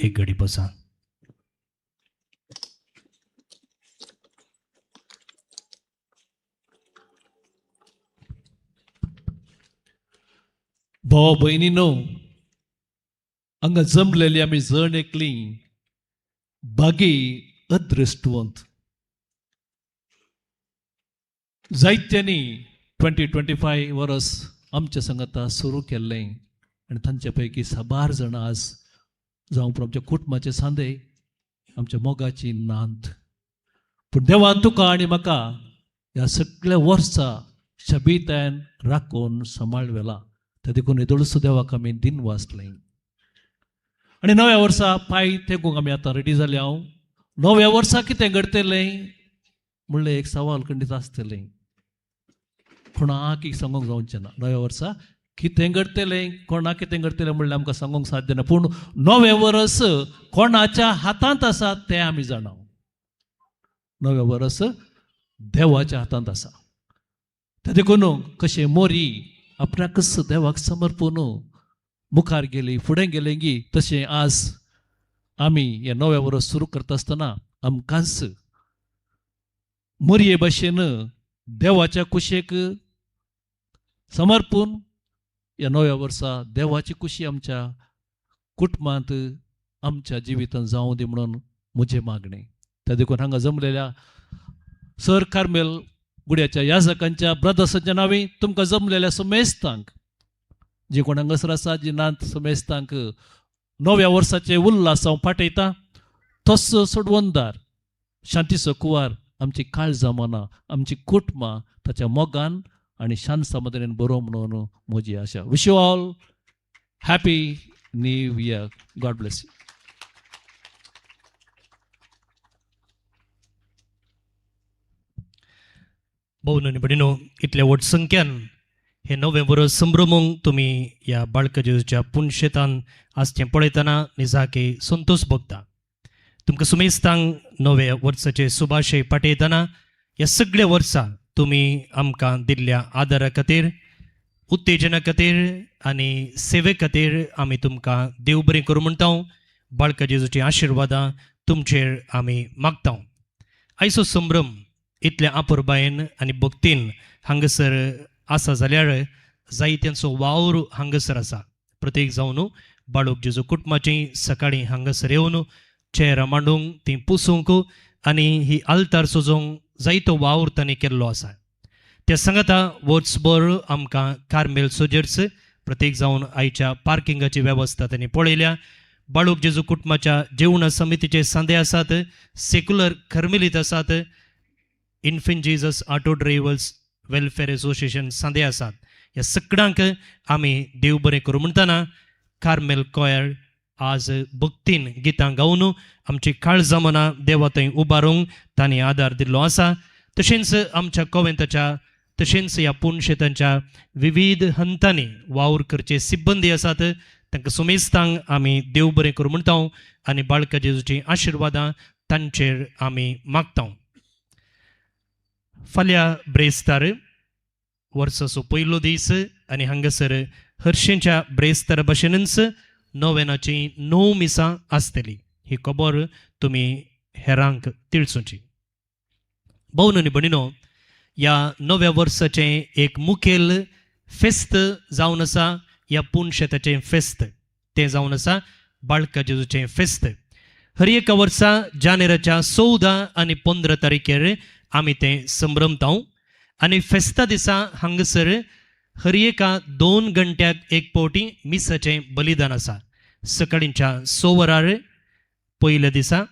एक घडी बसा. भाव भयणीनो, हांगा जमलेली आमी जण एकली बागी अदृश्टवंत. जायत्यांनी 2025 वर्स आमच्या संगता सुरू केल्लें आनी तांचे पैकी 6 जाण आज जावं आमच्या कुटुंबाचे सांदे, आमच्या मोगाची नांत. पूण देवान तुका आनी म्हाका ह्या सगळ्या वर्सां शबीतायन राखून सांबाळवेला. त्या देखून येदोळसो देवाक आमी दिन वाचलें. आनी नव्या वर्सा पांय तेंकूंक आमी आतां रेडी जाले. हांव नव्या वर्सा कितें घडटलें म्हणलें एक सवाल खंडीत आसतलें. कोणाक सांगूंक जावचें ना. नव्या वर्सा कितें घडटलें, कोणाक कितें घडटलें म्हणलें आमकां सांगूंक साध्य ना. पूण नवें वर्स कोणाच्या हातांत आसा तें आमी जाणा. नवें वर्स देवाच्या हातांत आसा. त्या देखून कशें मोरी आपणाकच देवाक समर्पून मुखार गेली, फुडें गेली गी, तशें आज आमी हें नवें वर्स सुरू करता आसतना आमकांच मोरये भाशेन देवाच्या कुशेक समर्पून या नव्या वर्सा देवाची खुशी आमच्या कुटुंबांत आमच्या जिवितांत जावं दी म्हणून म्हजें मागणें. त्या देखून हांगा जमलेल्या सर कार्मेल गुड्याच्या याजकांच्या ब्रदर्सांच्या नांवी तुमकां जमलेल्या समेस्तांक, जे कोण हांगासर आसा, जी नात समेस्तांक नव्या वर्साचे उल्हास हांव पाठयता. तसो सोडवंदार शांतीचो कुवार आमची काळजां मनां, आमची कुटुंबां ताच्या मोगान आनी शांत समाधानान बरो म्हणून म्हजी आशा. Wish you all happy new year. God bless you. भोवन आनी भयणीनो, इतल्या व्हड संख्यान हे नवें वर्स संभ्रमूंक तुमी ह्या बाळका जेजूच्या पुण्यशेतान आसचें पळयतना निजाके संतोश भोगता. तुमकां सुमेस्तांक नव्या वर्साचे शुभाशय पाठयतना ह्या सगळ्या वर्सा तुमी आमकां दिल्ल्या आदारा खातीर, उत्तेजना खातीर आनी सेवे खातीर आमी तुमकां देव बरें करूं म्हणटा. बाळका जेजूची आशिर्वादां तुमचेर आमी मागता. आयचो संभ्रम इतल्या आपुरबायेन आनी भक्तीन हांगासर आसा जाल्यार जायत्यांचो वावर हांगासर आसा. प्रत्येक जावन बाळूक जेजू कुटुंबाची सकाळीं हांगासर येवन चेहरा मांडूंक, ती पुसूंक आनी ही आल्तार सजोवंक जायतो वावर तांणी केल्लो आसा. त्या सांगाता वर्सभर आमकां कार्मेल सोजर्स प्रत्येक जावन आयच्या पार्किंगाची वेवस्था तांणी पळयल्या. बाळूक जेजू कुटुंबाच्या जेवण समितीचे सांदे आसात, सेक्युलर कर्मेलीत आसात, infant Jesus auto drivers welfare association सांदे आसात. ह्या सगळ्यांक आमी देव बरें करूं म्हणटना कार्मेल कॉयर आज भक्तीन गितां गावन आमची काळजां मनां देवा थंय उबारूंक तांणी आदार दिल्लो आसा. तशेंच आमच्या कॉवेंताच्या, तशेंच ह्या पुण्यशेतांच्या विविध हंतांनी वावर करचे सिब्बंदी आसात. तांकां सुमेस्तांक आमी देव बरें करूं म्हणटा आनी बाळका जेजूची आशिर्वादां तांचेर आमी मागता. फाल्यां ब्रेस्तार वर्साचो पयलो दीस आनी हांगासर हरशेंच्या ब्रेस्तार भशेनच नोवेनाची 9 मिसां आसतली. ही खबर तुमी हेरांक तिळचुची. भोवन आनी भयणीनो, ह्या नव्या वर्साचें एक मुखेल फेस्त जावन आसा ह्या पुण्यशेताचें फेस्त. तें जावन आसा बाळका जेजूचें फेस्त. हर एका वर्सा जानेराच्या 14 आनी 15 तारखेर आमी तें संभ्रमता. आनी फेस्ता दिसा हांगासर हर एका 2 घंट्याक एक पावटी मिसाचें बलिदान आसा. सकाळींच्या 6 वरार पयल्या दिसा,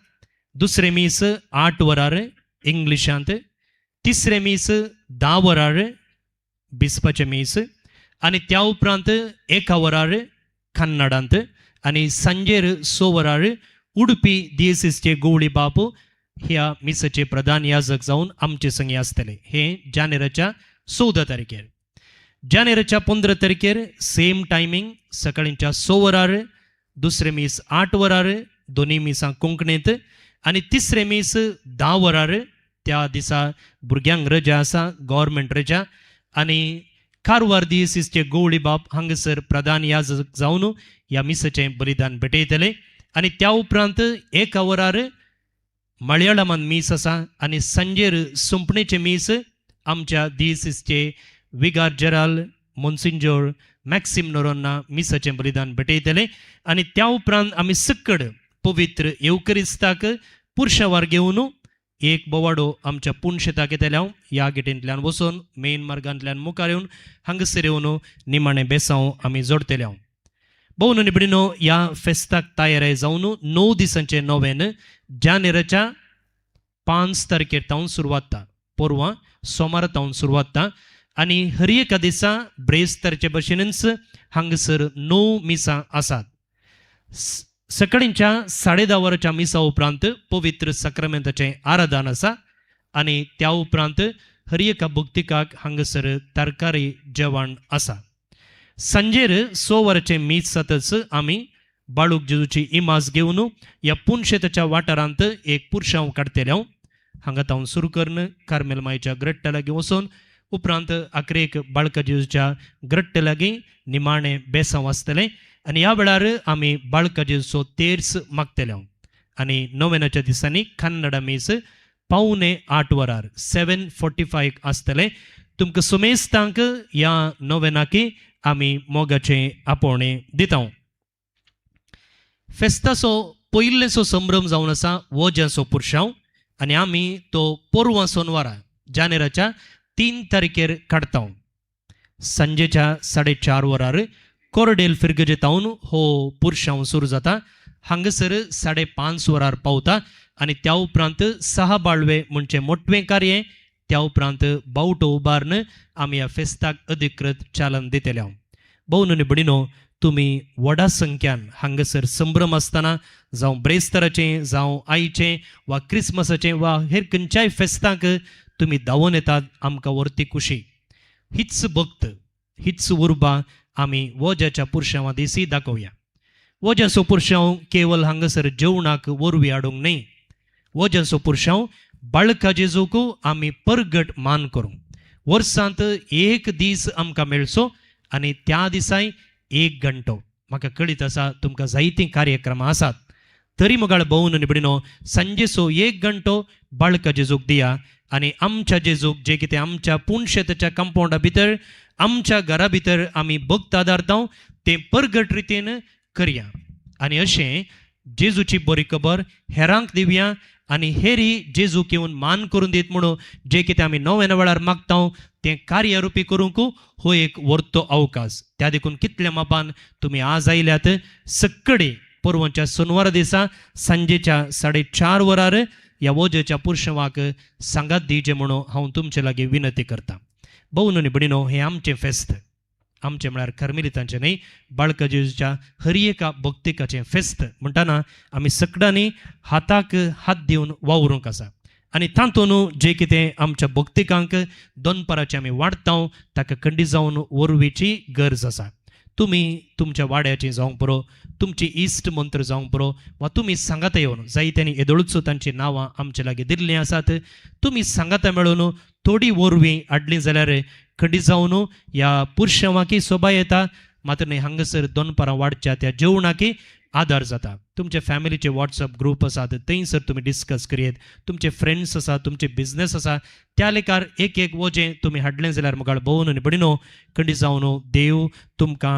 दुसरें मीस 8 वरार इंग्लिशांत, तिसरें मीस 10 वरार बिस्पाचें मीस आनी त्या उपरांत 1 वरार कन्नडांत आनी सांजेर 6 वरार उडपी दियेसीसचे गवळी बाब ह्या मिसाचे प्रधान याजक जावन आमचे संगी आसतले. हे जानेराच्या 14 तारखेर. जानेराच्या 15 तारखेर सेम टायमींग, सकाळींच्या 6 वरार, दुसरे मीस 8 वरार, दोनी मिसां कोंकणींत आनी तिसरे मीस 10 वरार. त्या दिसा भुरग्यांक रजा आसा, गव्हर्मेंट रजा. आनी कारवार दियेसीसचे गवळी बाब हांगासर प्रधान याजक जावन ह्या मिसाचें बलिदान भेटयतले. आनी त्या उपरांत 1 वरार मलयाळमान मीस आसा आनी सांजेर सुंपणेचे मीस आमच्या दियेसीसचे विगार जराल मोन्सिंजोर मॅक्सिम नोरोन्ना मिसाचें बलिदान भेटयतले. आनी त्या उपरांत आमी सकड पवित्र येवकरिस्ताक पुरुशवार घेवन एक बोवाडो आमच्या पुण्यशेताक येतले. ह्या गेटींतल्यान वचून मेन मार्गांतल्यान मुखार येवन हांगासर येवन निमाणें बेसांव आमी जोडतले. भोवन आनी भयणीनो, ह्या फेस्ताक तयारी जावन 9 दिसांचें नोवेन जानेराच्या 5 तारखेर तावन सुरवात जाता. पोरवां सोमार तावन सुरवात जाता आनी हर एका दिसा ब्रेस्तारचे भशेनच हांगासर 9 मिसां आसात. सकाळींच्या 10:30 वरांच्या मिसा उपरांत पवित्र सक्रामेंताचें आराधन आसा आनी त्या उपरांत हर एका भक्तिकाक हांगासर तरकारी जेवण आसा. सांजेर 6 वरांचें मीस जातच आमी बाळूक जेजूची इमाज घेवन ह्या पुण्यशेताच्या वाठारांत एक पुरशांव काडटले. हांगा तावन सुरू करून कार्मेल मायेच्या ग्रट्टा लागीं वचून उपरांत आखरेक बाळका जेजूच्या ग्रट्टा लागीं निमाणें बेसांव आसतलें आनी ह्या वेळार आमी बाळका जेजूचो तेर्स मागतले. आनी नोवेनाच्या दिसांनी कन्नडा मीस 7:45 आसतले. तुमकां सुमेस्तांक ह्या नोवेनाकी आमी मोगाचे आपोवणे दिता. फेस्ताचो पयलेसो संभ्रम जावन आसा वोज्याचो पुरशांव आनी आमी तो पोरवां सोनवारा जानेराच्या 3 तारखेर काडटा. सांजेच्या 4:30 वरार कोरडेल फिरगजेतावन हो पुरशांव सुरू जाता. हांगसर 5:30 वरार पावता आनी त्या उपरांत 6 बाळवे म्हणजे मोठवें कार्य, त्या उपरांत बावटो उबारन आमी ह्या फेस्ताक अधिकृत चालन दितले. भोवन आनी भयणीनो, तुमी व्हडा संख्यान हांगसर संभ्रम आसतना जावं ब्रेस्ताराचें जावं आईचें वा क्रिसमसाचें वा हेर खंयच्याय फेस्ताक तुमी धांवून येतात, आमकां व्हरती खुशी. हीच भक्त, हीच उर्बा आमी वोज्याच्या पुरशांवा दिसी दाखोवया. वोज्याचो पुरशांव केवळ हांगसर जेवणाक वरवीं हाडूंक न्ही. वोज्याचो पुरशांव बाळका जेजूक आमी परगट मान करूं. वर्सांत एक दीस आमकां मेळचो आनी त्या दिसाय 1 घंटो. म्हाका कळीत आसा तुमकां जायतीं कार्यक्रमां आसात, तरी मुगाळ भोवन आनी भयणीनो, सांजेचो 1 घंटो बाळका जेजूक दिया आनी आमच्या जेजूक जे कितें आमच्या पुणशेताच्या कंपाउंडा भितर आमच्या घरा भितर आमी भक्त आदारता तें परगट रितीन करया. आनी अशें जेजूची बरी खबर हेरांक दिवया आनी हेरी जेजूक येवन मान करून दीत म्हणून जे कितें आमी नव्या वेळार मागता तें कार्यरुपी करूंक हो एक वर्तो अवकाश. त्या देखून कितल्या मापान तुमी आज आयल्यात. सक्कडे पोरवांच्या सोनवारा दिसा सांजेच्या 4:30 वरार ह्या वोज्याच्या पुरशांवाक सांगात दिवचें म्हणून हांव तुमचे लागीं विनंती करतां. भोवन आनी भयणीनो, हें आमचें फेस्त. आमचें म्हळ्यार कर्मेलितांचें न्ही, बाळका जेजूच्या हर एका भक्तिकाचें फेस्त म्हणटाना आमी सगळ्यांनी हाताक हात दिवन वावरूंक आसा. आनी तातूंत जे कितें आमच्या भक्तिकांक दोनपराचें आमी वाडटा ताका खंडी जावन वरवीची गरज आसा. तुमी तुमच्या वाड्याचें जावंक पुरो, तुमची इश्ट मंत्र जावंक पुरो, वा तुमी सांगाता येवन जायत्यांनी येदोळूच तांची नांवां आमचे लागीं दिल्लीं आसात. तुमी सांगाता मेळून थोडी वरवीं हाडलीं जाल्यार खंडी जावन ह्या पुरशांवाकी सोबा येता. मात्र न्ही हांगसर दोनपरां वाडच्या त्या जेवणाकी आदार जाता. तुमचे फॅमिलीचे WhatsApp ग्रूप आसात, थंयसर तुमी डिस्कस करियेत. तुमचे फ्रेंड्स आसा, तुमचे बिझनेस आसा, त्या लेकार एक वोजें तुमी हाडलें जाल्यार मुगाळ भोवन आनी भयणीनो, खंडी जावन देव तुमकां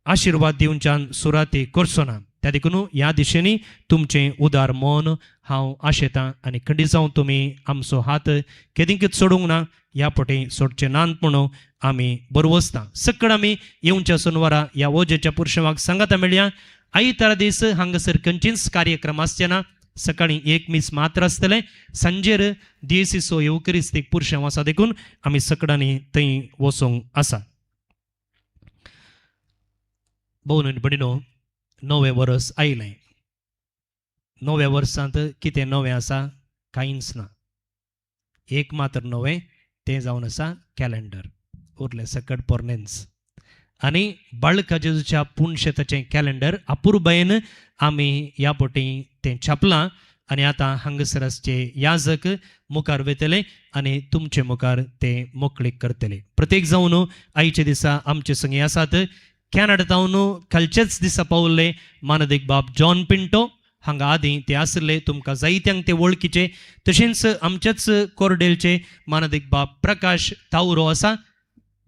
आशिर्वाद दिवच्यान सुराती करचो ना. त्या देखून ह्या दिशेनी तुमचें उदार मन हांव आशेतां आनी खंडी जावन तुमी आमचो हात केदींकच सोडूंक ना, ह्या पटी सोडचें नात म्हणून आमी बरवसता. सकड आमी येवच्या सोनवारा ह्या वोजेच्या पुरशांवाक सांगाता मेळया. आयतारा दीस हांगसर खंयचेच कार्यक्रम आसचे ना. सकाळीं 1 मीस मात्र आसतलें. सांजेर दियेसीचो येवकरिस्तीक पुरशांव आसा देखून आमी सकडांनी थंय वचूंक आसा. भोवन आनी भयणीनो, नवें वर्स आयलें. नव्या वर्सांत कितें नवें आसा? कांयच ना. एक मात्र नवें, तें जावन आसा कॅलेंडर. उरलें सकट पोरनेन्स. आनी बाळका जेजूच्या पुणशेताचें कॅलेंडर अपुर्बायेन आमी ह्या पटी तें छापलां आनी आतां हांगसराचे याजक मुखार वयतले आनी तुमचे मुखार ते मोकळीक करतले. प्रत्येक जावन आयचे दिसा आमचे संगी आसात. कॅनडातावन कालचेच दिसा पावल्ले मानदिक बाब जॉन पिंटो. हांगा आदीं ते आसले, तुमकां जायत्यांक ते वळखीचे. तशेंच आमच्याच कोरडेलचे मानदिक बाब प्रकाश तावरो आसा,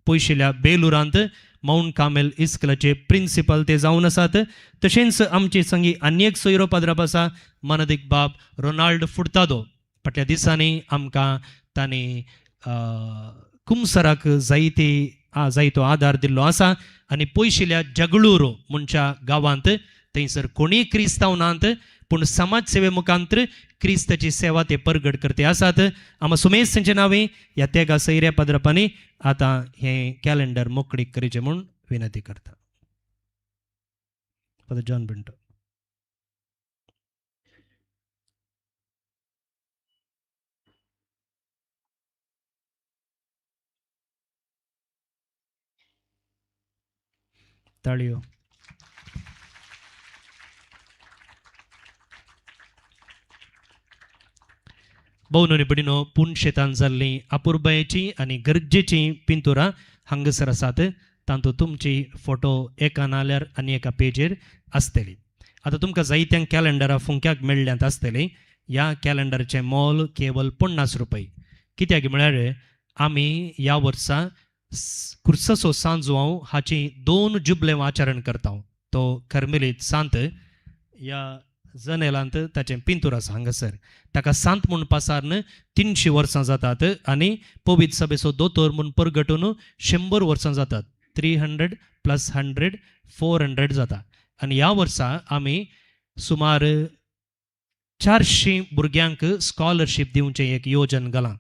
पयशिल्ल्या बेलुरांत माउंट कामेल इस्कलाचे प्रिंसिपल ते जावन आसात. तशेंच आमचे संगी आनी एक सोयरो पाद्राप आसा, मानदिक बाब रोनाल्ड फुर्तादो. फाटल्या दिसांनी आमकां तांणी कुमसराक जायतो आदार दिल्लो आसा आनी पयशिल्ल्या जगळूर म्हणच्या गांवांत थंयसर कोणीय क्रिस्तांव नात, पूण समाज सेवे मुखांतर क्रिस्ताची सेवा ते परगट करते आसात. आमी सुमेश तांचे नांवे ह्या तेगा सैऱ्या पाद्रापांनी आतां हें कॅलेंडर मोकळीक करचें म्हूण विनंती करता. Father John Pinto. ताळयो. भोवन आनी भयणीनो, पुणशेतान जाल्लीं अपुर्बायेची आनी गरजेची पिंतुरां हांगसर आसात. तातूंत तुमची फोटो एका नाल्यार आनी एका पेजीर आसतली. आतां तुमकां जायत्यांक कॅलेंडरां फुंक्याक मेळ्ळ्यांत आसतलीं. ह्या कॅलेंडराचें मोल केवळ 50 रुपये. कित्याक म्हळ्यार आमी ह्या वर्सा कुर्ससो सांजवांव हाची 2 जुबलें आचरण करता. तो कर्मेलीत सांत ह्या जनेलांत ताचें पिंतूर आसा हांगासर. ताका सांत म्हूण पासारन 300 वर्सां जातात आनी पवित्र सभेचो दोतोर म्हूण परगटून 100 वर्सां जातात. 300 + 100 400 जाता. आनी ह्या वर्सा आमी सुमार 400 भुरग्यांक स्कॉलरशीप दिवचें एक योजन घालां.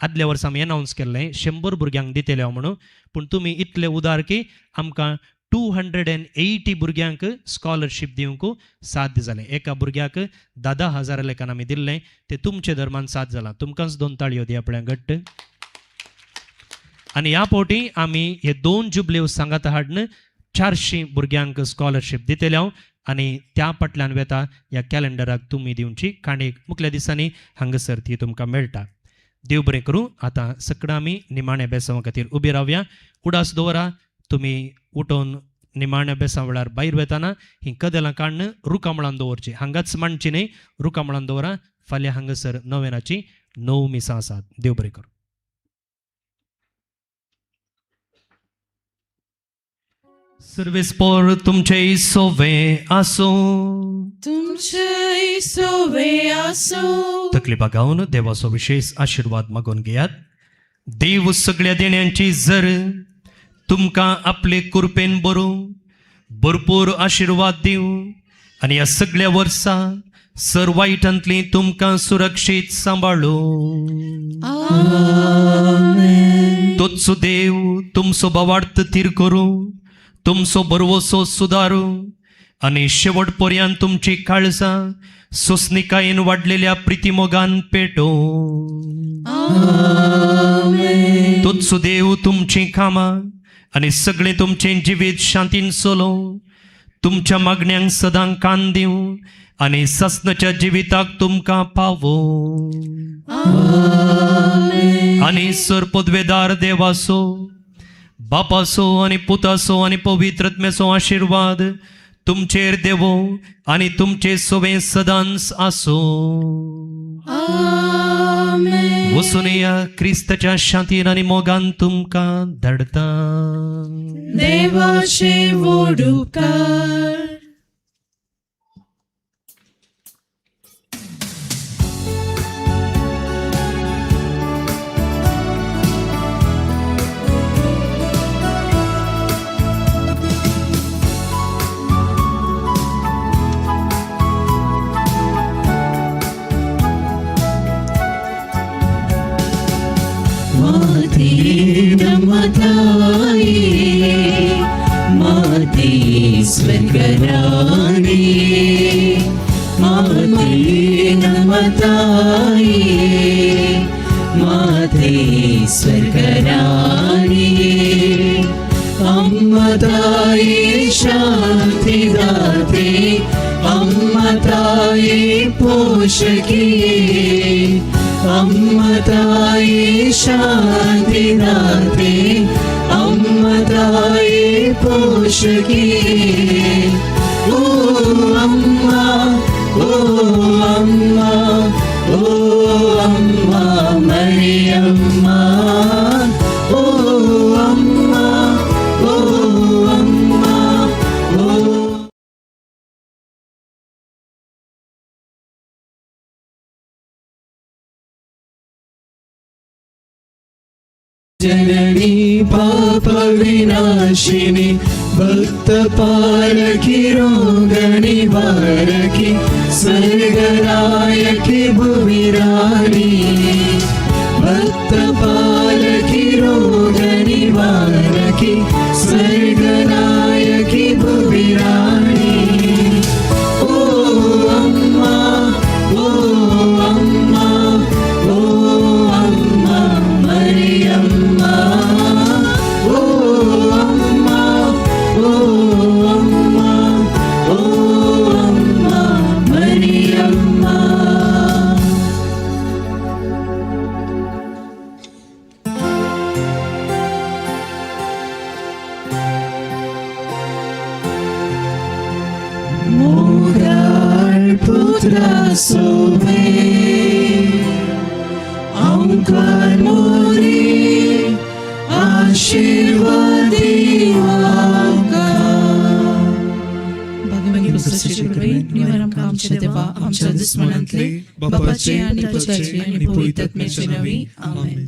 आदल्या वर्सा आमी अनावन्स केल्लें 100 भुरग्यांक दितले म्हणून, पूण तुमी इतले उदार की आमकां 280 भुरग्यांक स्कॉलरशीप दिवंक साध्य जालें. एका भुरग्याक 10,000 लेखान आमी दिल्लें. तें तुमचे धर्मान साथ जालां. तुमकांच 2 ताळयो दिया पळय घट्ट. आनी ह्या फावटी आमी हे 2 जुबल्यो सांगात हाडून 400 भुरग्यांक स्कॉलरशीप दितले हांव. आनी त्या फाटल्यान वेता ह्या कॅलेंडराक तुमी दिवची काणयेक मुखल्या दिसांनी हांगासर ती तुमकां मेळटा. देव बरें करूं. आतां सकाळ आमी निमाण्या बेसांवा खातीर उबी रावया. उडास दवरा. तुमी उठोवन निमाण्या बेसां वेळार भायर वेताना ही कदेलां काडून रुकामळान दवरची. हांगाच मांडची न्हय, रुकामळान दवरा. फाल्यां हांगासर नोवेनाची 9 मिसां आसात. देव बरें करूं. सर्वेस्पोर तुमचे सोवे आसो. तुमचे सोवे आसो. तकलीफा गावन देवाचो विशेष आशीर्वाद मागून घेयात. देव सगळ्या देण्यांची जर तुमकां आपले कृपेन भरपूर आशीर्वाद दिव आनी ह्या सगळ्या वर्सां सर वायटांतली तुमकां सुरक्षीत सांबाळू. तोच देव तुमचो भावार्थ तीर करूं, तुमचो बरवसो सुदारू आनी शेवट पर्यंत तुमची काळजां सोसनिकायेन वाडलेल्या प्रितीमोगान पेटो. तोच देव तुमची कामां आनी सगळें तुमचें जिवीत शांतीन चलो. तुमच्या मागण्यांक सदां कान दिव आनी ससनाच्या जिविताक तुमकां पावो. आनी सर पदवेदार देवाचो, बापाचो आनी पुताचो आनी पवित्रत्मेचो आशीर्वाद तुमचेर देवो आनी तुमचे सोबे सदांच आसो. वचून या क्रिस्ताच्या शांतीन आनी मोगान तुमकां धाडटा. देवाचे व्हड उपकार. माते स्वर्गराणी, माते नमताये, माते स्वर्गराणी. अम्मा ताई शांती दाते, अम्मा ताई पोषकी, अम्मा ताई शांती दाते, अम्मा ताई पोषकी. ओ अम्मा, ओ अम्मा, ओ अम्मा मरियम्मा. ओ अम्मा, ओ अम्मा, ओ जननी पाप विनाशिनी, भक्त पालकी रोग निवारकी, स्वर्गरायकी भुवि राणी. भक्त पालकी रोग निवारकी, स्वर्गरायकी भुवि राणी. ओ अम्मा, ओ अम्मा, ओ अम्मा मरियम्मा. ओ अम्मा, ओ अम्मा, ओ अम्मा मरियम्मा. मोगाळ पुत्रा सोवे, आमकां मोरी आशीर्वाद भगवंत पुस्तकाची कृपे निवार आमकां आमचे देवा आमच्या दुस्मनांतले बापाचे आनी पुताचे आनी पवित्र आत्म्याचे नावे आमेन.